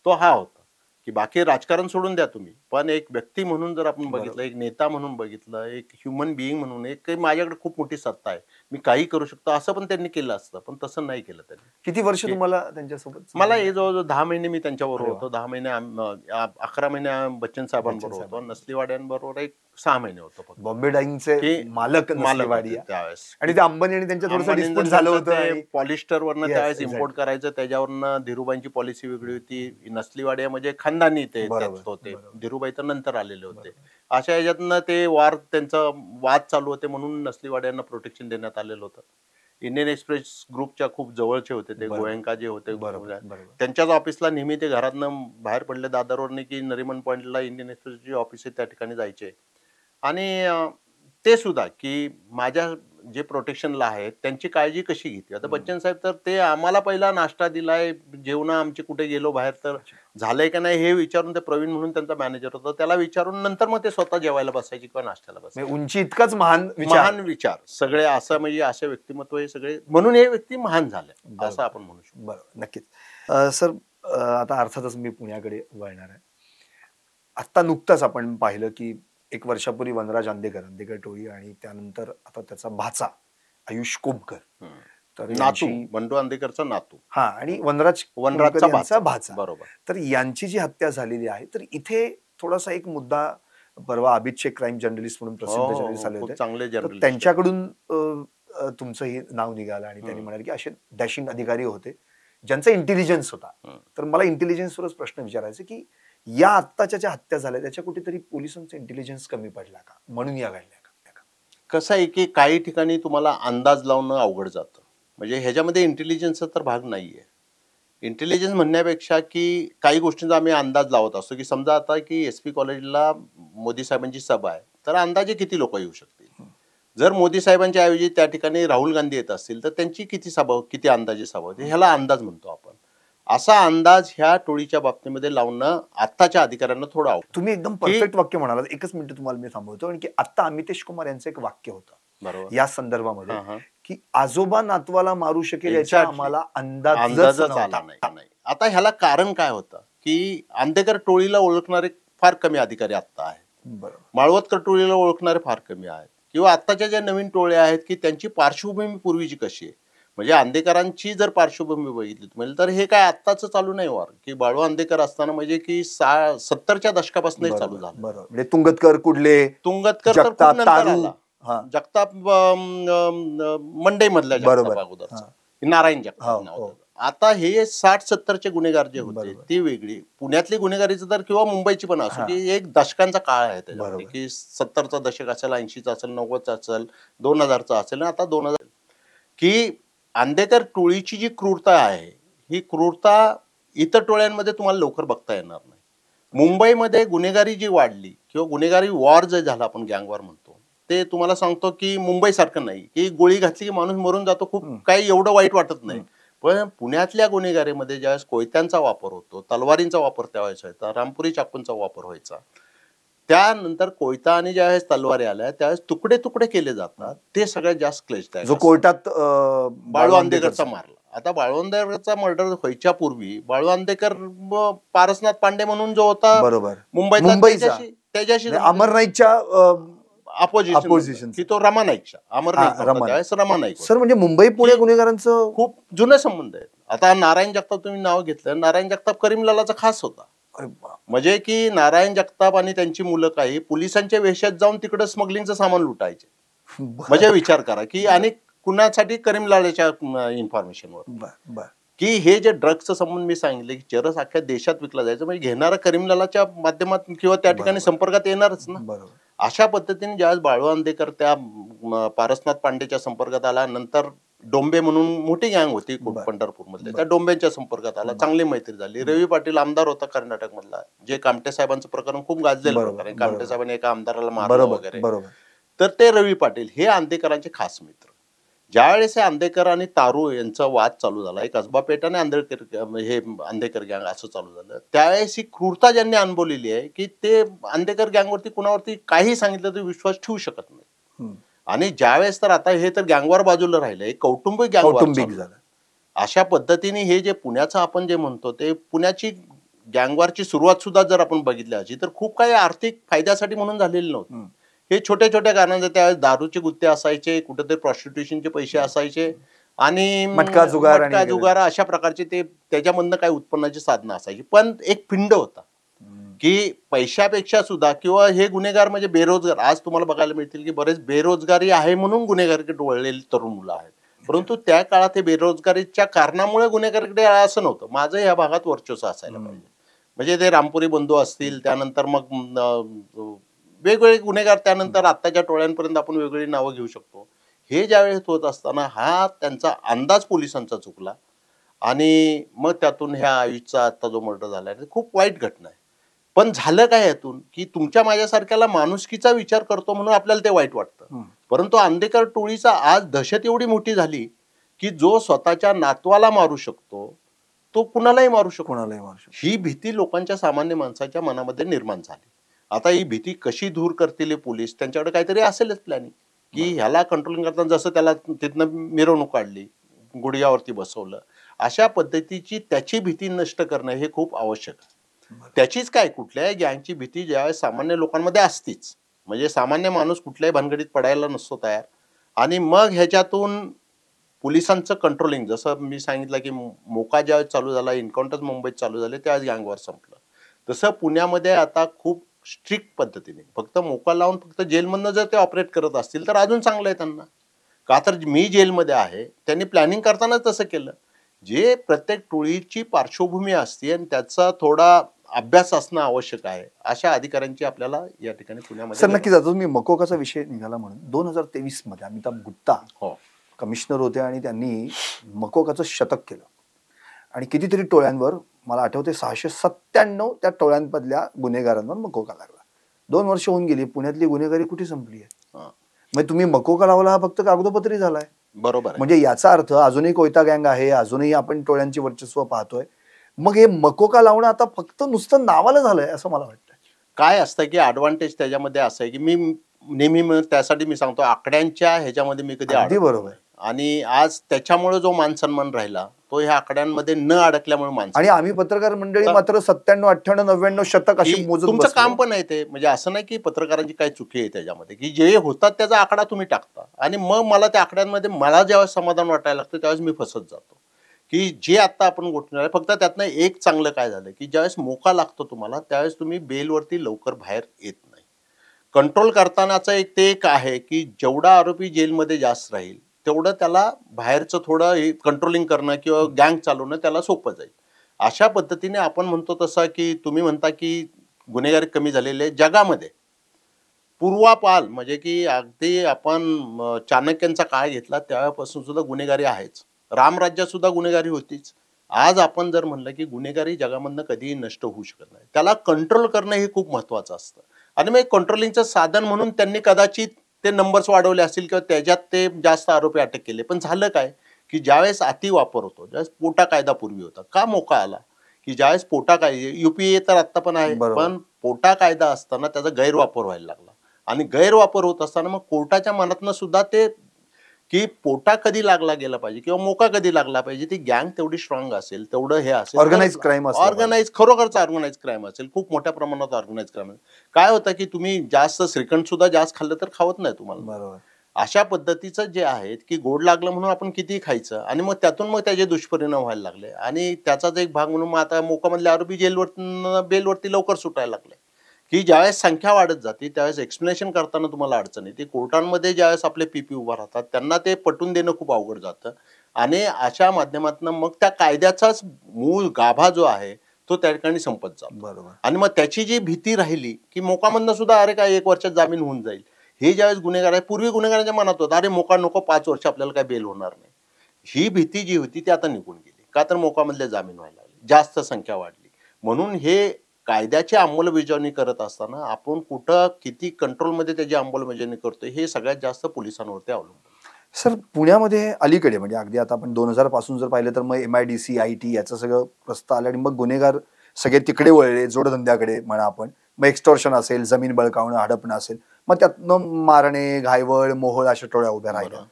तो हा होता की बाकी राजकारण सोडून द्या तुम्ही, पण एक व्यक्ती म्हणून जर आपण बघितलं, एक नेता म्हणून बघितलं, एक ह्युमन बिईंग म्हणून, एक काही माझ्याकडे खूप मोठी सत्ता आहे, मी काही करू शकतो असं पण त्यांनी केलं असतं, पण तसं नाही केलं त्यांनी. किती वर्ष तुम्हाला त्यांच्यासोबत? मला हे जवळजवळ 10 महिने मी त्यांच्याबरोबर होतो. 10 महिने 11 महिने बच्चन साहेबांबरोबर होतो. नसलीवाड्यांबरोबर एक 6 महिने होतो फक्त. बॉम्बे डाईंगचे मालक होते त्यावेळेस. आणि ते अंबानी आणि त्यांच्या थोडंसं डिस्प्यूट झालं होतं. पॉलिस्टर वरनं त्यावेळेस इम्पोर्ट करायचं, त्याच्यावरनं धीरूभाईंची पॉलिसी वेगळी होती. नसलीवाडिया म्हणजे खानदानी ते होते, धीरूभाई तर नंतर आलेले होते. अशा ह्याच्यातनं ते त्यांचा वाद चालू होते म्हणून नसलीवाड्यांना प्रोटेक्शन देण्यात आलेलं होतं. इंडियन एक्सप्रेस ग्रुपच्या खूप जवळचे होते ते, गोयंका जे होते त्यांच्याच ऑफिसला नेहमी ते घरातनं बाहेर पडले दादरवरने की नरिमन पॉइंटला इंडियन एक्सप्रेसची ऑफिस आहे त्या ठिकाणी जायचे. आणि ते सुद्धा की माझ्या जे प्रोटेक्शनला आहेत त्यांची काळजी कशी घेतली. आता बच्चन साहेब तर ते आम्हाला पहिला नाश्ता दिलाय, जेवण आमचे कुठे गेलो बाहेर तर झालंय का नाही हे विचारून, ते प्रवीण म्हणून त्यांचा मॅनेजर होता त्याला विचारून नंतर मग ते स्वतः जेवायला बसायचे किंवा नाश्त्याला बसायचे. उंची इतकाच महान विचार सगळे असं, म्हणजे असे व्यक्तिमत्व हे सगळे, म्हणून हे व्यक्ती महान झाले असं आपण म्हणू शकतो. बरोबर, नक्कीच. सर आता अर्थातच मी पुण्याकडे वळणार आहे. आता नुकतंच आपण पाहिलं की 1 वर्षापूर्वी वनराज अंधेकर टोळी आणि त्यानंतर आता त्याचा भाचा आयुष कोमकर, तर नातू बंडू अंधेकरचा नातू, हा, आणि वनराजचा भाचा, बरोबर. तर यांची जी हत्या झालेली आहे, तर इथे थोडासा एक मुद्दा, परवा अभित शेख क्राईम जर्नलिस्ट म्हणून प्रसिद्ध जर्नलिस्ट आले होते, चांगले जर्नलिस्ट, त्यांच्याकडून तुमचंही नाव निघालं आणि त्यांनी म्हणाले की असे डॅशिंग अधिकारी होते ज्यांचा इंटेलिजन्स होता. तर मला इंटेलिजन्सवरच प्रश्न विचारायचा की या आत्ताच्या ज्या हत्या झाल्या त्याच्या कुठेतरी पोलिसांचा इंटेलिजन्स कमी पडला का, म्हणून या घडल्या का? कसं आहे की काही ठिकाणी तुम्हाला अंदाज लावणं अवघड जातं, म्हणजे ह्याच्यामध्ये इंटेलिजन्सचा तर भाग नाहीये. इंटेलिजन्स म्हणण्यापेक्षा की काही गोष्टींचा आम्ही अंदाज लावत असतो की समजा आता की SP कॉलेजला मोदी साहेबांची सभा आहे, तर अंदाजे किती लोक येऊ शकतील. जर मोदी साहेबांच्या ऐवजी त्या ठिकाणी राहुल गांधी येत असतील तर त्यांची किती अंदाजे सभा होती, ह्याला अंदाज म्हणतो आपण. असा अंदाज ह्या टोळीच्या बाबतीमध्ये लावणं आत्ताच्या अधिकाऱ्यांना थोडं आवडतं. तुम्ही एकदम परफेक्ट वाक्य म्हणाला. एकच मिनिट तुम्हाला मी थांबवतो. आणि की आता अमितेश कुमार यांचं एक वाक्य होतं बरोबर या संदर्भामध्ये की आजोबा नातवाला मारू शकेल याचा आम्हाला अंदाजच आला नाही. आता ह्याला कारण काय होतं की अंधेकर टोळीला ओळखणारे फार कमी अधिकारी आता आहेत, माळवतकर टोळीला ओळखणारे फार कमी आहेत, किंवा आत्ताच्या ज्या नवीन टोळ्या आहेत की त्यांची पार्श्वभूमी पूर्वीची कशी आहे. म्हणजे अंधेकरांची जर पार्श्वभूमी बघितली तुम्ही तर हे काय आत्ताच चालू नाही वार की बाळू अंधेकर असताना, म्हणजे की 70च्या दशकापासून चालू झालं. म्हणजे तुंगतकर, कुडले, जगताप, जगताप मंडई मधल्या जगताप अगोदरचा नारायण जगताप नाव होतं. आता हे 60-70चे गुन्हेगार जे होते ती वेगळी, पुण्यातली गुन्हेगारीचं तर किंवा मुंबईची पण असो की एक दशकांचा काळ आहे त्याच्यामध्ये की 70चा दशक असेल, 80चा असेल, 90चा असेल, 2000चा असेल, आता 2000 की अंधेकर टोळीची जी क्रूरता आहे ही क्रूरता इतर टोळ्यांमध्ये तुम्हाला लवकर बघता येणार नाही. मुंबईमध्ये गुन्हेगारी जी वाढली किंवा गुन्हेगारी वॉर जे झाला, आपण गँगवॉर म्हणतो, ते तुम्हाला सांगतो की मुंबई सारखं नाही की गोळी घातली की माणूस मरून जातो, खूप काही एवढं वाईट वाटत नाही. पण पुण्यातल्या गुन्हेगारीमध्ये ज्यावेळेस कोयत्यांचा वापर होतो, तलवारींचा वापर त्यावेळेस व्हायचा, रामपुरी चाकूंचा वापर व्हायचा, त्यानंतर कोयता आणि ज्यावेळेस तलवारी आल्या त्यावेळेस तुकडे तुकडे केले जातात, ते सगळ्यात जास्त क्लेश आहे. जो कोर्टात बाळू अंधेकरचा मारला. आता बाळू अंधेकरचा मर्डर व्हायच्या पूर्वी बाळू अंधेकर पारसनाथ पांडे म्हणून जो होता बरोबर मुंबईचा, त्याच्याशी अमर नाईकच्या अपोजिशन की तो रमा नाईकच्या, अमर नाईक रमा नाईक. सर म्हणजे मुंबई पुणे गुन्हेगारांचं खूप जुने संबंध आहेत. आता नारायण जगताप तुम्ही नाव घेतलं, नारायण जगताप करीमलालाचा खास होता. म्हणजे की नारायण जगताप आणि त्यांची मुलं काही पोलिसांच्या वेशात जाऊन तिकडे स्मगलिंगचं सामान लुटायचे. म्हणजे विचार करा की आणि कुणासाठी, करीमलालाच्या इन्फॉर्मेशनवर की हे जे ड्रग्सचं संबंध मी सांगितले की चरस अख्ख्या देशात विकला जायचं, म्हणजे घेणारा करीमलालाच्या माध्यमातून किंवा त्या ठिकाणी संपर्कात येणारच ना. अशा पद्धतीने ज्यावेळेस बाळू अंधेकर त्या पारसनाथ पांडेच्या संपर्कात आला, नंतर डोंबे म्हणून मोठी गँग होती बरं. पंढरपूरमध्ये, त्या डोंब्यांच्या संपर्कात आला, चांगली मैत्री झाली. रवी पाटील आमदार होता कर्नाटक मधला, जे कामटे साहेबांचं प्रकरण खूप गाजलेलं बरोबर, प्रकरण, कामटे साहेबांनी एका आमदाराला मारलं बरोबर वगैरे. बरोबर. तर ते रवी पाटील हे आंदेकरांचे खास मित्र. ज्यावेळेस हे आंदेकर आणि तारू यांचा वाद चालू झाला, एक कसबा पेठ आणि हे आंदेकर गँग असं चालू झालं, त्यावेळेस ही क्रूरता ज्यांनी अनुभवलेली आहे की ते आंदेकर गँगवरती कुणावरती काही सांगितलं तर विश्वास ठेवू शकत नाही. आणि ज्यावेळेस तर आता हे तर गँगवर बाजूला राहिलं, एक कौटुंबिक कौटुंबिक झालं. अशा पद्धतीने हे जे पुण्याचं आपण जे म्हणतो ते पुण्याची गँगवरची सुरुवात सुद्धा जर आपण बघितली अशी तर खूप काही आर्थिक फायद्यासाठी म्हणून झालेलं नव्हतं. हे छोट्या छोट्या कारणांचे त्यावेळेस दारूचे गुत्ते असायचे, कुठेतरी प्रॉस्टिट्यूशनचे पैसे असायचे आणि मटका जुगार अशा प्रकारचे ते त्याच्यामधनं काही उत्पन्नाची साधनं असायची. पण एक पिंड होता की पैशापेक्षा सुद्धा किंवा हे गुन्हेगार म्हणजे बेरोजगार, आज तुम्हाला बघायला मिळतील की बरेच बेरोजगारी आहे म्हणून गुन्हेगारीकडे वळलेली तरुण मुलं आहेत, परंतु त्या काळात हे बेरोजगारीच्या कारणामुळे गुन्हेगारीकडे असं नव्हतं. माझं या भागात वर्चस्व असायला पाहिजे. म्हणजे ते रामपुरी बंधू असतील, त्यानंतर मग वेगवेगळे गुन्हेगार, त्यानंतर आत्ताच्या टोळ्यांपर्यंत आपण वेगवेगळी नावं घेऊ शकतो. हे ज्यावेळेस होत असताना हा त्यांचा अंदाज पोलिसांचा चुकला आणि मग त्यातून ह्या आयुषचा आता जो मर्डर झाला आहे खूप वाईट घटना आहे. पण झालं काय यातून की तुमच्या माझ्यासारख्याला माणुसकीचा विचार करतो म्हणून आपल्याला ते वाईट वाटतं, परंतु आंदेकर टोळीचा आज दहशत एवढी मोठी झाली की जो स्वतःच्या नातवाला मारू शकतो तो कुणालाही मारू शकतो. ही भीती लोकांच्या सामान्य माणसाच्या मनामध्ये निर्माण झाली. आता ही भीती कशी दूर करतील पोलीस, त्यांच्याकडे काहीतरी असेलच प्लॅनिंग की ह्याला कंट्रोलिंग करताना जसं त्याला तिथनं मिरवणूक काढली, गुडघ्यावरती बसवलं, अशा पद्धतीची त्याची भीती नष्ट करणं हे खूप आवश्यक आहे. त्याचीच काय, कुठल्याही गँगची भीती ज्यावेळेस सामान्य लोकांमध्ये असतीच, म्हणजे सामान्य माणूस कुठल्याही भानगडीत पडायला नसतो तयार. आणि मग ह्याच्यातून पोलिसांचं कंट्रोलिंग, जसं मी सांगितलं की मोका ज्यावेळेस चालू झाला, एन्काउंटर मुंबईत चालू झाले त्यावेळेस गँगवर संपलं, तसं पुण्यामध्ये आता खूप स्ट्रिक्ट पद्धतीने फक्त मोका लावून फक्त जेलमधनं जर ते ऑपरेट करत असतील तर अजून चांगलं आहे त्यांना. का तर मी जेलमध्ये आहे, त्यांनी प्लॅनिंग करताना तसं केलं. जे प्रत्येक टोळीची पार्श्वभूमी असते आणि त्याचा थोडा अभ्यास असणं आवश्यक आहे, अशा अधिकाऱ्यांची आपल्याला या ठिकाणी पुण्यामध्ये. सर नक्की जातो. मी मकोकाचा विषय निघाला म्हणून 2023 मध्ये अमिताभ गुप्ता कमिशनर होते आणि त्यांनी मकोकाचं शतक केलं आणि कितीतरी टोळ्यांवर, मला आठवते 697 त्या टोळ्यांमधल्या गुन्हेगारांवर मकोका लागला. 2 वर्ष होऊन गेली, पुण्यातली गुन्हेगारी कुठे संपली आहे? म्हणजे तुम्ही मकोका लावला हा फक्त कागदोपत्री झालाय. बरोबर. म्हणजे याचा अर्थ अजूनही कोयता गँग आहे, अजूनही आपण टोळ्यांची वर्चस्व पाहतोय. मग हे मकोका लावणं आता फक्त नुसतं नावाला झालंय असं मला वाटतं. काय असतं की ऍडव्हान्टेज त्याच्यामध्ये असं आहे की मी नेहमी त्यासाठी मी सांगतो आकड्यांच्या ह्याच्यामध्ये मी कधी अगदी बरोबर. आणि आज त्याच्यामुळे जो मान सन्मान राहिला तो ह्या आकड्यांमध्ये न अडकल्यामुळे माणसं. आणि आम्ही पत्रकार मंडळी मात्र 97, 98, 99 शतक अशी मोजत तुमचं काम पण आहे ते. म्हणजे असं नाही की पत्रकारांची काही चुकी आहे त्याच्यामध्ये, की जे होतात त्याचा आकडा तुम्ही टाकता आणि मग मला त्या आकड्यांमध्ये मला ज्यावेळेस समाधान वाटायला लागतं त्यावेळेस मी फसत जातो. की जे आता आपण गोष्टी फक्त त्यातनं एक चांगलं काय झालं की ज्यावेळेस मोका लागतो तुम्हाला त्यावेळेस तुम्ही बेलवरती लवकर बाहेर येत नाही. कंट्रोल करतानाचं एक आहे की जेवढा आरोपी जेलमध्ये जास्त राहील तेवढं त्याला बाहेरचं थोडं कंट्रोलिंग करणं किंवा गँग चालवणं त्याला सोपं जाईल. अशा पद्धतीने आपण म्हणतो तसं की तुम्ही म्हणता की गुन्हेगारी कमी झालेले जगामध्ये पूर्वापाल, म्हणजे की अगदी आपण चाणक्यांचा काळ घेतला त्यावेळेपासून सुद्धा गुन्हेगारी आहेच. रामराज्यात सुद्धा गुन्हेगारी होतीच. आज आपण जर म्हणलं की गुन्हेगारी जगामधनं कधीही नष्ट होऊ शकत नाही, त्याला कंट्रोल करणं हे खूप महत्वाचं असतं. आणि मग कंट्रोलिंगचं साधन म्हणून त्यांनी कदाचित ते नंबर्स वाढवले असतील किंवा त्याच्यात ते जास्त आरोपी अटक केले. पण झालं काय की ज्यावेळेस अति वापर होतो, ज्यावेळेस पोटा कायदा पूर्वी होता, का मोका आला की ज्यावेळेस पोटा कायदा, युपीए तर आता पण आहे, पण पोटा कायदा असताना त्याचा गैरवापर व्हायला लागला आणि गैरवापर होत असताना मग कोर्टाच्या मनातनं सुद्धा ते की पोटा कधी लागला गेला पाहिजे किंवा मोका कधी लागला पाहिजे, ती गँग तेवढी स्ट्रॉंग असेल, तेवढं हे असेल, ऑर्गनाइज क्राईम, खरोखरचा ऑर्गनाइज क्राईम असेल, खूप मोठ्या प्रमाणात ऑर्गनाइज क्राईम. काय होतं की तुम्ही जास्त श्रीखंड सुद्धा जास्त खाल्लं तर खावत नाही तुम्हाला. बरोबर. अशा पद्धतीचं जे आहे की गोड लागलं म्हणून आपण किती खायचं आणि मग त्यातून मग त्याचे दुष्परिणाम व्हायला लागले आणि त्याचाच एक भाग म्हणून मग आता मोकामधले आरोपी बेलवरती लवकर सुटायला लागले. की ज्यावेळेस संख्या वाढत जाते त्यावेळेस एक्सप्लेनेशन करताना तुम्हाला अडचण येते. कोर्टांमध्ये ज्यावेळेस आपले पीपी उभा राहतात त्यांना ते पटवून देणं खूप अवघड जातं आणि अशा माध्यमातून मग त्या कायद्याचाच मूळ गाभा जो आहे तो त्या ठिकाणी संपत जातो. बरोबर. आणि मग त्याची जी भीती राहिली की मोकामधनं सुद्धा अरे काय 1 वर्षात जामीन होऊन जाईल, हे ज्यावेळेस गुन्हेगार आहे, पूर्वी गुन्हेगारांच्या मनात होतं अरे मोका नको 5 वर्ष आपल्याला काय बेल होणार नाही. ही भीती जी होती ती आता निघून गेली. का तर मोकामधले जामीन व्हायला लागले, जास्त संख्या वाढली. म्हणून हे कायद्याची अंमलबजावणी करत असताना आपण कुठं किती कंट्रोलमध्ये त्याची अंमलबजावणी करतोय हे सगळ्यात जास्त पोलिसांवरती अवलंबून. सर पुण्यामध्ये अलीकडे म्हणजे अगदी आता आपण 2000 पासून जर पाहिलं तर मग MIDC IT याचं सगळं रस्ता आलं आणि मग गुन्हेगार सगळे तिकडे वळले, जोडधंद्याकडे म्हणा आपण. मग एक्स्टॉर्शन असेल, जमीन बळकावणं, हडपणं असेल, मग त्यातनं मारणे, घायवळ, मोहोळ अशा टोळ्या उभ्या राहिल्या.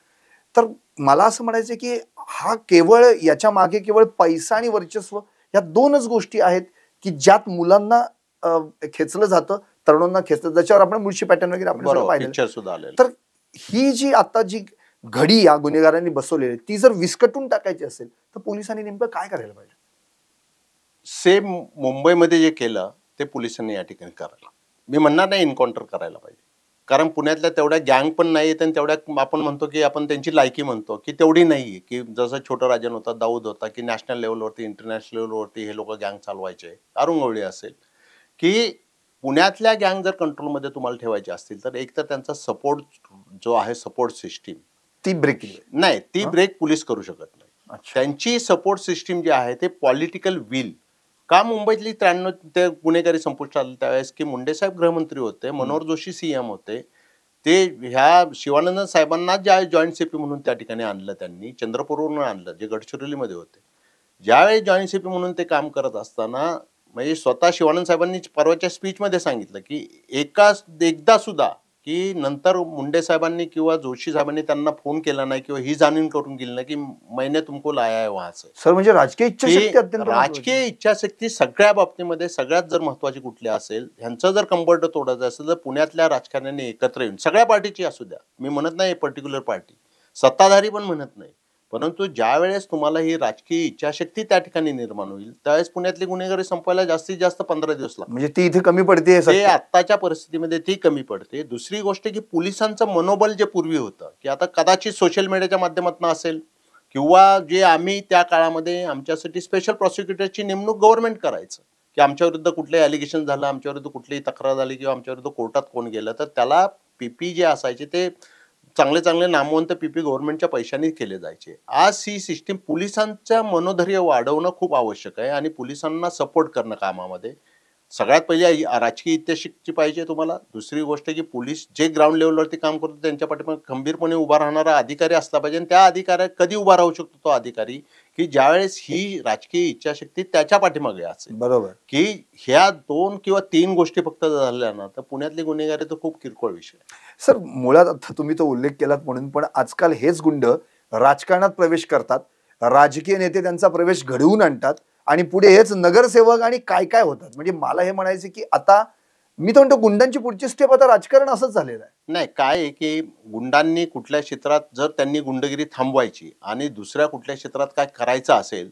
तर मला असं म्हणायचं की हा केवळ याच्या मागे केवळ पैसा आणि वर्चस्व या दोनच गोष्टी आहेत की ज्यात मुलांना खेचलं जातं, तरुणांना खेचलं, ज्याच्यावर आपण मुळशी पॅटर्न वगैरे आपण सगळं पाहिलं. पिक्चर सुद्धा आलेलं. तर ही जी आता जी घडी या गुन्हेगारांनी बसवलेली ती जर विस्कटून टाकायची असेल तर पोलिसांनी नेमकं काय करायला पाहिजे? सेम मुंबईमध्ये जे केलं ते पोलिसांनी या ठिकाणी करायला, मी म्हणणार नाही एन्काउंटर करायला पाहिजे. कारण पुण्यातल्या तेवढ्या गँग पण नाही आणि तेवढ्या आपण म्हणतो की आपण त्यांची लायकी म्हणतो की तेवढी नाही की जसं छोटं राजन होता, दाऊद होता, की नॅशनल लेवलवरती इंटरनॅशनल लेवलवरती हे लोक गँग चालवायचे. अरुण गवळी असेल, की पुण्यातल्या गँग जर कंट्रोलमध्ये तुम्हाला ठेवायचे असतील तर एक तर त्यांचा सपोर्ट जो आहे, सपोर्ट सिस्टीम ती ब्रेक केली नाही, ती ब्रेक पोलीस करू शकत नाही. त्यांची सपोर्ट सिस्टीम जी आहे ते पॉलिटिकल विल. का मुंबईतली 93 ते गुन्हेगारी संपुष्टात आली त्यावेळेस की मुंडे साहेब गृहमंत्री होते, मनोहर जोशी CM होते, ते ह्या शिवानंद साहेबांना ज्या जॉईंट CP म्हणून त्या ठिकाणी आणलं, त्यांनी चंद्रपूरवरून आणलं जे गडचिरोलीमध्ये होते. ज्यावेळी जॉईंट CP म्हणून ते काम करत असताना म्हणजे स्वतः शिवानंद साहेबांनी परवाच्या स्पीचमध्ये सांगितलं की एकदा सुद्धा की नंतर मुंडे साहेबांनी किंवा जोशी साहेबांनी त्यांना फोन केला नाही किंवा ही जाणीव करून गेली नाही की मैंने तुमको लाया है वहां से. सर म्हणजे राजकीय इच्छाशक्ती अत्यंत राजकीय इच्छाशक्ती सगळ्या बाबतीमध्ये सगळ्यात जर महत्वाची कुठली असेल, ह्यांचं जर कंबर्ट तोडायचं असेल तर पुण्यातल्या राजकारण्यांनी एकत्र येऊन, सगळ्या पार्टीची असू द्या, मी म्हणत नाही पर्टिक्युलर पार्टी, सत्ताधारी पण म्हणत नाही, परंतु ज्या वेळेस तुम्हाला ही राजकीय इच्छाशक्ती त्या ठिकाणी निर्माण होईल त्यावेळेस पुण्यातली गुन्हेगारी संपवायला जास्तीत जास्त 15 दिवस लागतात. म्हणजे ती इथे कमी पडते, ते आत्ताच्या परिस्थितीमध्ये ती कमी पडते. दुसरी गोष्ट की पोलिसांचं मनोबल जे पूर्वी होतं की आता कदाचित सोशल मीडियाच्या माध्यमातून असेल किंवा जे आम्ही त्या काळामध्ये आमच्यासाठी स्पेशल प्रॉसिक्युटरची नेमणूक गव्हर्नमेंट करायचं की आमच्या विरुद्ध कुठले ॲलिगेशन झालं, आमच्या विरुद्ध कुठलीही तक्रार झाली किंवा आमच्या विरुद्ध कोर्टात कोण गेलं तर त्याला PP जे असायचे ते चांगले चांगले नामवंत PP गव्हर्नमेंटच्या पैशाने केले जायचे. आज ही सिस्टीम पोलिसांच्या मनोधैर्य वाढवणं खूप आवश्यक आहे आणि पोलिसांना सपोर्ट करणं कामामध्ये सगळ्यात पहिले राजकीय इच्छाशक्ती पाहिजे तुम्हाला. दुसरी गोष्ट की पोलीस जे ग्राउंड लेवलवरती काम करतो त्यांच्या पाठीमागे खंबीरपणे उभा राहणारा अधिकारी असला पाहिजे. आणि त्या अधिकाऱ्या कधी उभा राहू शकतो तो अधिकारी की ज्यावेळेस ही राजकीय इच्छाशक्ती त्याच्या पाठीमागे असेल. बरोबर की ह्या 2 किंवा 3 गोष्टी फक्त झाल्या ना तर पुण्यातली गुन्हेगारी तर खूप किरकोळ विषय. सर मुळात आता तुम्ही तो उल्लेख केलात म्हणून, पण आजकाल हेच गुंड राजकारणात प्रवेश करतात, राजकीय नेते त्यांचा प्रवेश घडवून आणतात आणि पुढे हेच नगरसेवक आणि काय काय होतात. म्हणजे मला हे म्हणायचं की आता मी तर म्हणतो गुंडांची पुढची स्टेप आता राजकारण असंच झालेलं आहे. नाही काय आहे की गुंडांनी कुठल्या क्षेत्रात जर त्यांनी गुंडगिरी थांबवायची आणि दुसऱ्या कुठल्या क्षेत्रात काय करायचं असेल,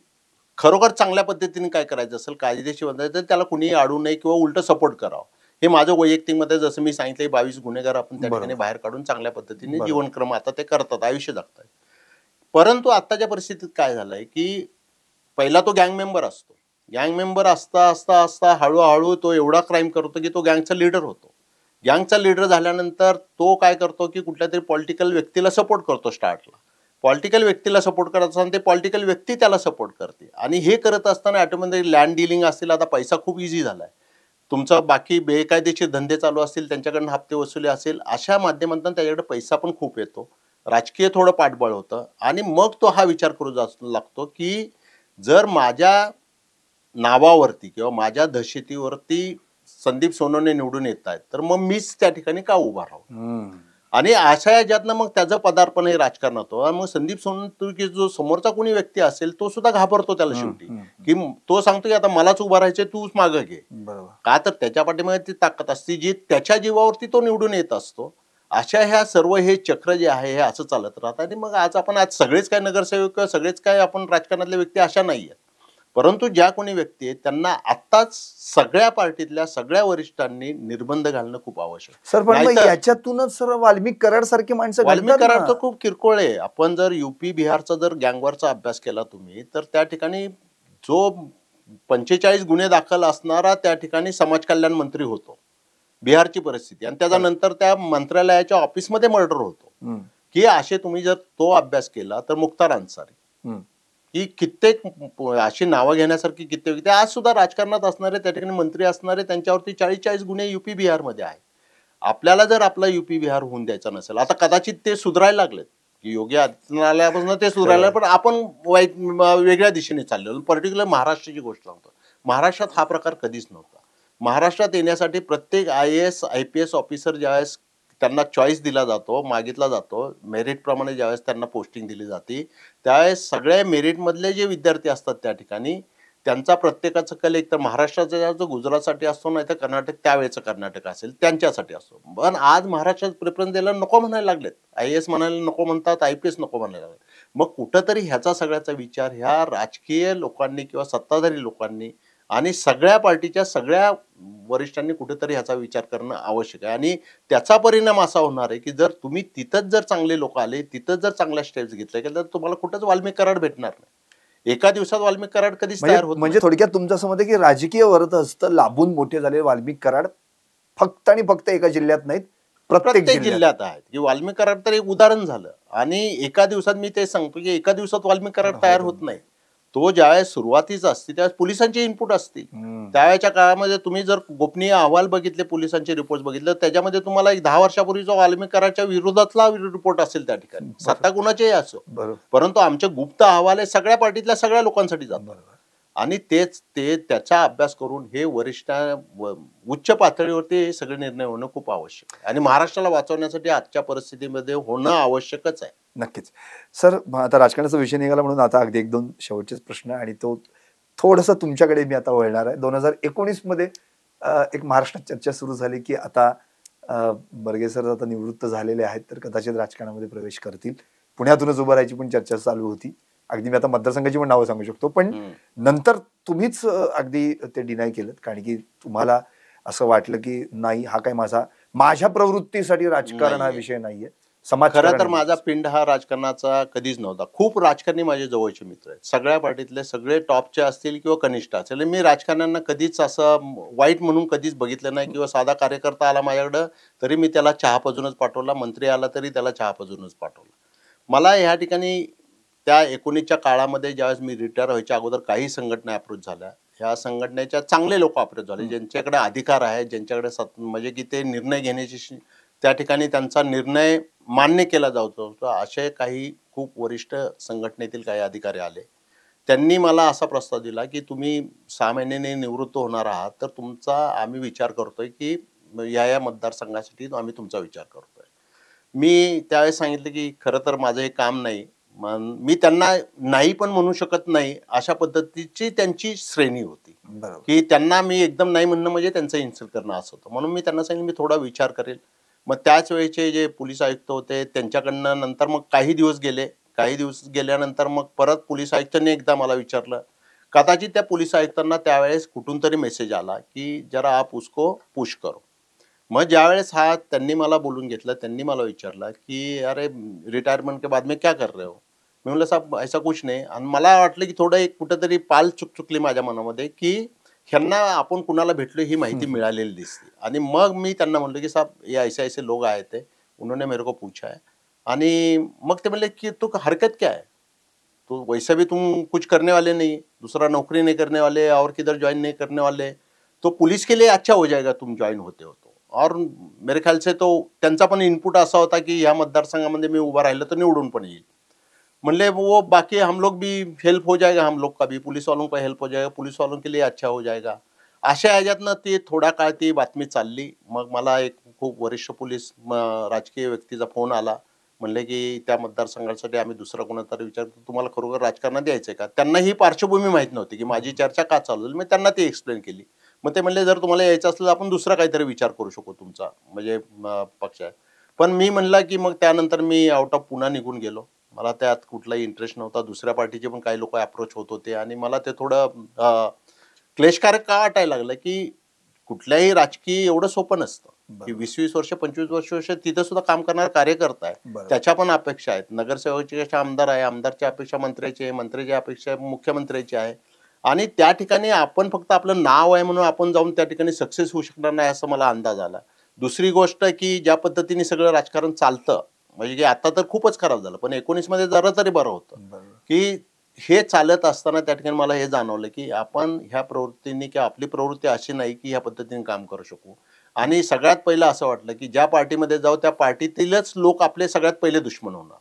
खरोखर चांगल्या पद्धतीने काय करायचं असेल, कायदेशीर बनवायचं तर त्याला कुणीही अडू नये किंवा उलट सपोर्ट करावं. हे माझं वैयक्तिक मत आहे. जसं मी सांगितलं 22 गुन्हेगार आपण त्या ठिकाणी बाहेर काढून चांगल्या पद्धतीने जीवनक्रम आता ते करतात, आयुष्य जगतात. परंतु आताच्या परिस्थितीत काय झालंय की पहिला तो गँग मेंबर असतो, गँग मेंबर असता असता असता हळूहळू तो एवढा क्राईम करतो की तो गँगचा लीडर होतो. गँगचा लीडर झाल्यानंतर तो काय करतो की कुठल्या तरी पॉलिटिकल व्यक्तीला सपोर्ट करतो. स्टार्टला पॉलिटिकल व्यक्तीला सपोर्ट करत असताना ते पॉलिटिकल व्यक्ती त्याला सपोर्ट करते आणि हे करत असताना ऑटोमॅटिक लँड डिलिंग असतील, आता पैसा खूप इझी झालाय, तुमचा बाकी बेकायदेशीर धंदे चालू असतील त्यांच्याकडनं हप्ते वसुली असेल, अशा माध्यमातून त्याच्याकडे पैसा पण खूप येतो, राजकीय थोडं पाठबळ होतं आणि मग तो हा विचार करू लागतो की जर माझ्या नावावरती किंवा माझ्या दहशतीवरती संदीप सोनवणे निवडून येत आहेत तर मग मीच त्या ठिकाणी का उभा राहू. आणि अशा याच्यातनं मग त्याचं पदार्पण हे राजकारणात होतं. मग संदीप सोनवणे जो समोरचा कोणी व्यक्ती असेल तो सुद्धा घाबरतो त्याला शेवटी की तो सांगतो की आता मलाच उभा राहायचे, तूच मागं घे. का तर त्याच्या पाठीमागे ती ताकद असते जी त्याच्या जीवावरती तो निवडून येत असतो. अशा ह्या सर्व हे चक्र जे आहे हे असं चालत राहतं. आणि मग आज सगळेच काय नगरसेवक सगळेच काय आपण राजकारणातले व्यक्ती अशा नाही आहेत, परंतु ज्या कोणी व्यक्ती आहेत त्यांना आत्ताच सगळ्या पार्टीतल्या सगळ्या वरिष्ठांनी निर्बंध घालणं खूप आवश्यक. सर पण याच्यातूनच सर वाल्मिक कराड सारखी माणसं, वाल्मिक कराड तर खूप किरकोळ आहे. आपण जर UP बिहारचा जर गँगवरचा अभ्यास केला तुम्ही तर त्या ठिकाणी जो 45 गुन्हे दाखल असणारा त्या ठिकाणी समाज कल्याण मंत्री होतो, बिहारची परिस्थिती, आणि त्याच्यानंतर त्या मंत्रालयाच्या ऑफिसमध्ये मर्डर होतो की असे तुम्ही जर तो अभ्यास केला तर मुख्तार अन्सारी हम्म. की कित्येक अशी नावं घेण्यासारखी कित्येक, ते आज सुद्धा राजकारणात असणारे, त्या ठिकाणी मंत्री असणारे, त्यांच्यावरती 40-40 गुन्हे युपी बिहारमध्ये आहे. आपल्याला जर आपला युपी बिहार होऊन द्यायचा नसेल, आता कदाचित ते सुधारायला लागलेत की योगी आदित्यनाथ आल्यापासून ते सुधारायला, पण आपण वेगळ्या दिशेने चाललेलो. पर्टिक्युलर महाराष्ट्राची गोष्ट सांगतो. महाराष्ट्रात हा प्रकार कधीच नव्हता. महाराष्ट्रात येण्यासाठी प्रत्येक IAS IPS ऑफिसर ज्यावेळेस त्यांना चॉईस दिला जातो, मागितला जातो, मेरिटप्रमाणे ज्यावेळेस त्यांना पोस्टिंग दिली जाते, त्यावेळेस सगळ्या मेरिटमधले जे विद्यार्थी असतात त्या ठिकाणी, त्यांचा प्रत्येकाचं कल एक तर महाराष्ट्राचा जो गुजरातसाठी असतो, नाही तर कर्नाटक, त्यावेळेचं कर्नाटक असेल त्यांच्यासाठी असतो. पण आज महाराष्ट्रात प्रेफरन्स द्यायला नको म्हणायला लागलेत. IAS म्हणायला नको म्हणतात, IPS नको म्हणायला लागलेत. मग कुठंतरी ह्याचा सगळ्याचा विचार ह्या राजकीय लोकांनी किंवा सत्ताधारी लोकांनी आणि सगळ्या पार्टीच्या सगळ्या वरिष्ठांनी कुठेतरी ह्याचा विचार करणं आवश्यक आहे. आणि त्याचा परिणाम असा होणार आहे की जर तुम्ही तिथंच जर चांगले लोक आले, तिथंच जर चांगल्या स्टेप्स घेतल्या गेल्या, तर तुम्हाला कुठंच वाल्मिक कराड भेटणार नाही. एका दिवसात वाल्मिक कराड कधीच तयार होत म्हणजे थोडक्यात तुमचं असं मत आहे की राजकीय वरदहस्त लाभून मोठे झालेले वाल्मिक कराड फक्त आणि फक्त एका जिल्ह्यात नाहीत, प्रत्येक जिल्ह्यात आहेत. की वाल्मिक कराड तर एक उदाहरण झालं. आणि एका दिवसात मी ते सांगतो की एका दिवसात वाल्मिक कराड तयार होत नाही. तो ज्यावेळेस सुरुवातीचा असते त्यावेळेस पोलिसांचे इनपुट असतील. त्यावेळेच्या काळामध्ये तुम्ही जर गोपनीय अहवाल बघितले, पोलिसांचे रिपोर्ट बघितले, त्याच्यामध्ये तुम्हाला एक 10 वर्षापूर्वीचा वाल्मिक कराडच्या विरोधातला रिपोर्ट असेल त्या ठिकाणी, सत्ता कुणाचेही असो. परंतु आमचे गुप्त अहवाल हे सगळ्या पार्टीतल्या सगळ्या लोकांसाठी जातात. आणि तेच ते त्याचा अभ्यास करून हे वरिष्ठ उच्च पातळीवरती सगळे निर्णय होणं खूप आवश्यक आहे. आणि महाराष्ट्राला वाचवण्यासाठी आजच्या परिस्थितीमध्ये होणं आवश्यकच आहे. नक्कीच सर. आता राजकारणाचा विषय निघाला म्हणून आता अगदी 1-2 शेवटचेच प्रश्न, आणि तो थोडंसं तुमच्याकडे मी आता वळणार आहे. 2019 मध्ये एक महाराष्ट्रात चर्चा सुरू झाली की आता बर्गे सर आता निवृत्त झालेले आहेत, तर कदाचित राजकारणामध्ये प्रवेश करतील. पुण्यातूनच उभं राहायची पण चर्चा चालू होती. अगदी मी आता मतदारसंघाची पण नावं सांगू शकतो. पण नंतर तुम्हीच अगदी ते डिनाय केलं, कारण की तुम्हाला असं वाटलं की नाही, हा काय माझ्या प्रवृत्तीसाठी राजकारण हा विषय नाहीये. खरं तर माझा पिंड हा राजकारणाचा कधीच नव्हता. खूप राजकारणी माझे जवळचे मित्र आहेत, सगळ्या पार्टीतले, सगळे टॉपचे असतील किंवा कनिष्ठ असतील. मी राजकारण्यांना कधीच असं वाईट म्हणून कधीच बघितलं नाही. किंवा साधा कार्यकर्ता आला माझ्याकडं तरी मी त्याला चहा पाजूनच पाठवला, मंत्री आला तरी त्याला चहा पाजूनच पाठवला. मला ह्या ठिकाणी त्या 19च्या काळामध्ये ज्यावेळेस मी रिटायर व्हायच्या अगोदर काही संघटना अप्रोच झाल्या. ह्या संघटनेच्या चांगले लोक अप्रोच झाले, ज्यांच्याकडे अधिकार आहे, ज्यांच्याकडे म्हणजे की ते निर्णय घेण्याची त्या ठिकाणी त्यांचा निर्णय मान्य केला जातो. असे काही खूप वरिष्ठ संघटनेतील काही अधिकारी आले. त्यांनी मला असा प्रस्ताव दिला की तुम्ही 6 महिन्यांनी निवृत्त होणार आहात, तर तुमचा आम्ही विचार करतोय की या मतदारसंघासाठी आम्ही तुमचा विचार करतोय. मी त्यावेळेस सांगितलं की खरं तर माझं हे काम नाही. मी त्यांना नाही पण म्हणू शकत नाही, अशा पद्धतीची त्यांची श्रेणी होती की त्यांना मी एकदम नाही म्हणणं म्हणजे त्यांचं इन्सल्ट करणं असं होतं. म्हणून मी त्यांना सांगितलं मी थोडा विचार करेल. मग त्याच वेळेचे जे पोलीस आयुक्त होते त्यांच्याकडनं नंतर मग काही दिवस गेल्यानंतर मग परत पोलीस आयुक्तांनी एकदा मला विचारलं. कदाचित त्या पोलीस आयुक्तांना त्यावेळेस कुठून तरी मेसेज आला की जरा आप उसको पुश करो. मग ज्यावेळेस त्यांनी मला बोलून घेतलं, त्यांनी मला विचारलं की अरे रिटायरमेंट के बाद में क्या कर रहे हो. मी म्हणलं साहेब ऐसा कुछ नाही. आणि मला वाटलं की थोडं एक कुठंतरी पाल चुकली माझ्या मनामध्ये की ह्यांना आपण कुणाला भेटलो ही माहिती मिळालेली दिसते. आणि मग मी त्यांना म्हणलो की साहब ये ऐसे ऐसे लोग आए थे, उन्होंने मेरे को पूछा है. आणि मग ते म्हणले की तू हरकत क्या है, तो वैसे भी तुम कुछ करने वाले नहीं, दूसरा नौकरी नहीं करने वाले और किधर ज्वाइन नहीं करने वाले, तो पुलिस के लिए अच्छा हो जाएगा तुम ज्वाइन होते हो तो. और मेरे ख्याल से तो त्यांचा पण इनपुट असा होता की ह्या मतदारसंघामध्ये मी उभा राहिलं तर निवडून पण येईल. म्हणले वो बाकी हम लोग भी हेल्प हो जाएगा, हम लोग का भी, पुलिस वालों का हेल्प हो जाएगा, पुलिस वालों के लिए अच्छा हो जाएगा. अशा ह्याच्यातनं ती थोडा काळ ती बातमी चालली. मग मला एक खूप वरिष्ठ पोलीस राजकीय व्यक्तीचा फोन आला. म्हणले की त्या मतदारसंघासाठी आम्ही दुसरा कोणातरी विचारतो, तुम्हाला खरोखर राजकारणात द्यायचंय का. त्यांना ही पार्श्वभूमी माहित नव्हती की माझी चर्चा का चालू झाली. मी त्यांना ती एक्सप्लेन केली. मग ते म्हणले जर तुम्हाला यायचं असलं तर आपण दुसरा काहीतरी विचार करू शकू तुमचा, म्हणजे पक्ष आहे. पण मी म्हणला की मग त्यानंतर मी आउट ऑफ पुणा निघून गेलो. मला त्यात कुठलाही इंटरेस्ट नव्हता. दुसऱ्या पार्टीचे पण काही लोक अप्रोच होत होते आणि मला ते थोडं क्लेशकारक का वाटायला लागलं की कुठल्याही राजकीय एवढं सोपं नसतं की 20-20 वर्ष 25 वर्ष तिथं सुद्धा काम करणारा कार्यकर्ता आहे, त्याच्या पण अपेक्षा आहेत. नगरसेवकाची आमदार आहे, आमदारची अपेक्षा मंत्र्याची आहे, मंत्र्याची अपेक्षा मुख्यमंत्र्याची आहे. आणि त्या ठिकाणी आपण फक्त आपलं नाव आहे म्हणून आपण जाऊन त्या ठिकाणी सक्सेस होऊ शकणार नाही असं मला अंदाज आला. दुसरी गोष्ट की ज्या पद्धतीने सगळं राजकारण चालतं, म्हणजे की आता तर खूपच खराब झालं, पण 19 मध्ये जरा तरी बरं होतं की हे चालत असताना त्या ठिकाणी मला हे जाणवलं की आपण ह्या प्रवृत्तीने किंवा आपली प्रवृत्ती अशी नाही की ह्या पद्धतीने काम करू शकू. आणि सगळ्यात पहिलं असं वाटलं की ज्या पार्टीमध्ये जाऊ त्या पार्टीतीलच लोक आपले सगळ्यात पहिले दुश्मन होणार.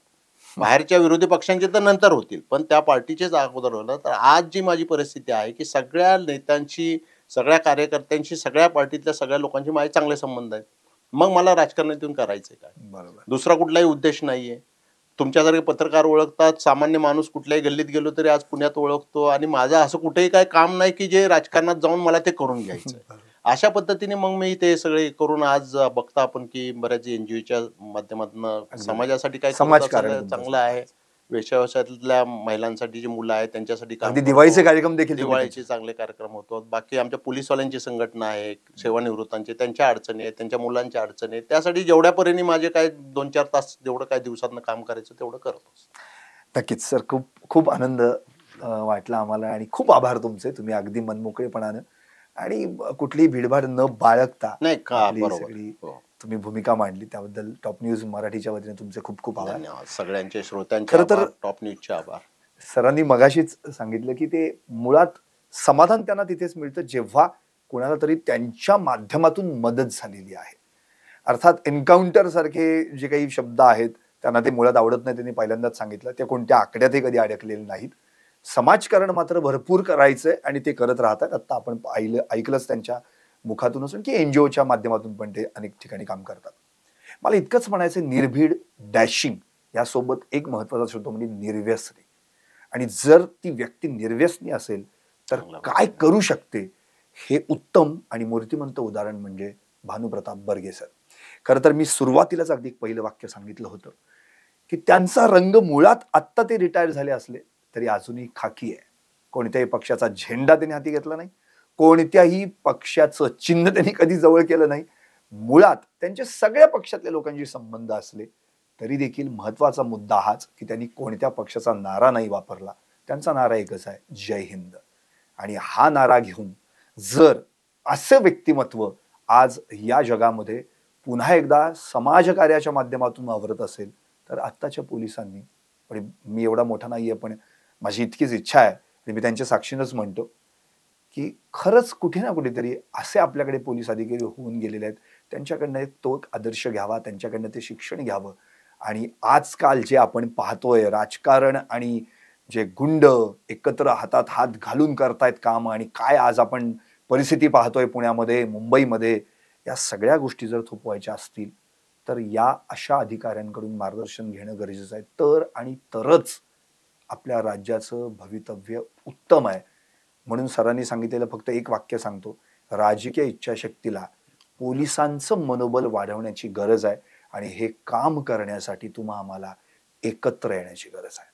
बाहेरच्या विरोधी पक्षांचे तर नंतर होतील, पण त्या पार्टीचेच अगोदर होणार. तर आज जी माझी परिस्थिती आहे की सगळ्या नेत्यांची, सगळ्या कार्यकर्त्यांशी, सगळ्या पार्टीतल्या सगळ्या लोकांशी माझे चांगले संबंध आहेत. मग मला राजकारणातून करायचंय काय? बरोबर. दुसरा कुठलाही उद्देश नाहीये. तुमच्यासारखे पत्रकार ओळखतात, सामान्य माणूस कुठल्याही गल्लीत गेलो तरी आज पुण्यात ओळखतो. आणि माझं असं कुठेही काही काम नाही की जे राजकारणात जाऊन मला ते करून घ्यायचंय. अशा पद्धतीने मग मी ते सगळे करून आज बघता आपण की बऱ्याच एनजीओच्या माध्यमातून समाजासाठी काय समाजकारण चांगलं आहे. व्यवसायातल्या महिलांसाठी जी मुलं आहेत त्यांच्यासाठी काम अगदी करतो. दिवाळीचे कार्यक्रम देखील तुम्ही दिवाळीचे चांगले कार्यक्रम होतात. बाकी आमच्या पोलीसवाल्यांची संघटना आहे, सेवानिवृत्तांची, त्यांच्या अडचणी आहेत, त्यांच्या मुलांच्या अडचणी आहेत. त्यासाठी जेवढ्या परीने माझे काय 2-4 तास जेवढं काय दिवसातनं काम करायचं तेवढं करतो. नक्कीच सर, खूप खूप आनंद वाटला आम्हाला आणि खूप आभार तुमचे. तुम्ही अगदी मनमोकळेपणानं आणि कुठलीही भीडभाड न बाळगता नाही का, आपली बरोबर. सगळी हो. तुम्ही भूमिका मांडली त्याबद्दल टॉप न्यूज मराठीच्या वतीने तुमचे खूप खूप आभार. धन्यवाद. सगळ्यांच्या श्रोत्यांचे खरं तर आभार, टॉप न्यूजचे आभार. सरांनी मगाशीच सांगितलं की ते मुळात समाधान त्यांना तिथेच मिळतं जेव्हा कोणाला तरी त्यांच्या माध्यमातून मदत झालेली आहे. अर्थात एन्काउंटर सारखे जे काही शब्द आहेत त्यांना ते मुळात आवडत नाही, त्यांनी पहिल्यांदाच सांगितलं. ते कोणत्या आकड्यातही कधी अडकलेले नाहीत. समाजकारण मात्र भरपूर करायचंय आणि ते करत राहतात. आता आपण ऐकलंच त्यांच्या मुखातून असून की एनजीओच्या माध्यमातून पण ते अनेक ठिकाणी काम करतात. मला इतकंच म्हणायचं, निर्भीड, डॅशिंग यासोबत एक महत्वाचा शब्द म्हणजे निर्व्यसनी. आणि जर ती व्यक्ती निर्व्यसनी असेल तर काय करू शकते हे उत्तम आणि मूर्तिमंत उदाहरण म्हणजे भानुप्रताप बर्गे सर. खरं तर मी सुरुवातीलाच अगदी पहिलं वाक्य सांगितलं होतं की त्यांचा रंग मुळात आत्ता ते रिटायर झाले असले तरी अजूनही खाकी आहे. कोणत्याही पक्षाचा झेंडा त्यांनी हाती घेतला नाही, कोणत्याही पक्षाचं चिन्ह त्यांनी कधी जवळ केलं नाही. मुळात त्यांचे सगळ्या पक्षातल्या लोकांशी संबंध असले तरी देखील महत्वाचा मुद्दा हाच की त्यांनी कोणत्या पक्षाचा नारा नाही वापरला. त्यांचा नारा एकच आहे, जय हिंद. आणि हा नारा घेऊन जर असं व्यक्तिमत्व आज या जगामध्ये पुन्हा एकदा समाजकार्याच्या माध्यमातून वावरत असेल तर आत्ताच्या पोलिसांनी, पण मी एवढा मोठा नाहीये पण माझी इतकीच इच्छा आहे आणि मी त्यांच्या साक्षीनच म्हणतो की खरंच कुठे ना कुठेतरी असे आपल्याकडे पोलीस अधिकारी होऊन गेलेले आहेत, त्यांच्याकडनं तो एक आदर्श घ्यावा, त्यांच्याकडनं ते शिक्षण घ्यावं. आणि आजकाल जे आपण पाहतोय राजकारण आणि जे गुंड एकत्र हातात हात घालून करतायत काम आणि काय आज आपण परिस्थिती पाहतोय पुण्यामध्ये, मुंबईमध्ये, या सगळ्या गोष्टी जर थोपवायच्या असतील तर या अशा अधिकाऱ्यांकडून मार्गदर्शन घेणं गरजेचं आहे. तर आणि तरच आपल्या राज्याचं भवितव्य उत्तम आहे. म्हणून सरांनी सांगितलेलं फक्त एक वाक्य सांगतो, राजकीय इच्छाशक्तीला पोलिसांचं मनोबल वाढवण्याची गरज आहे आणि हे काम करण्यासाठी तुम्हा आम्हाला एकत्र येण्याची गरज आहे.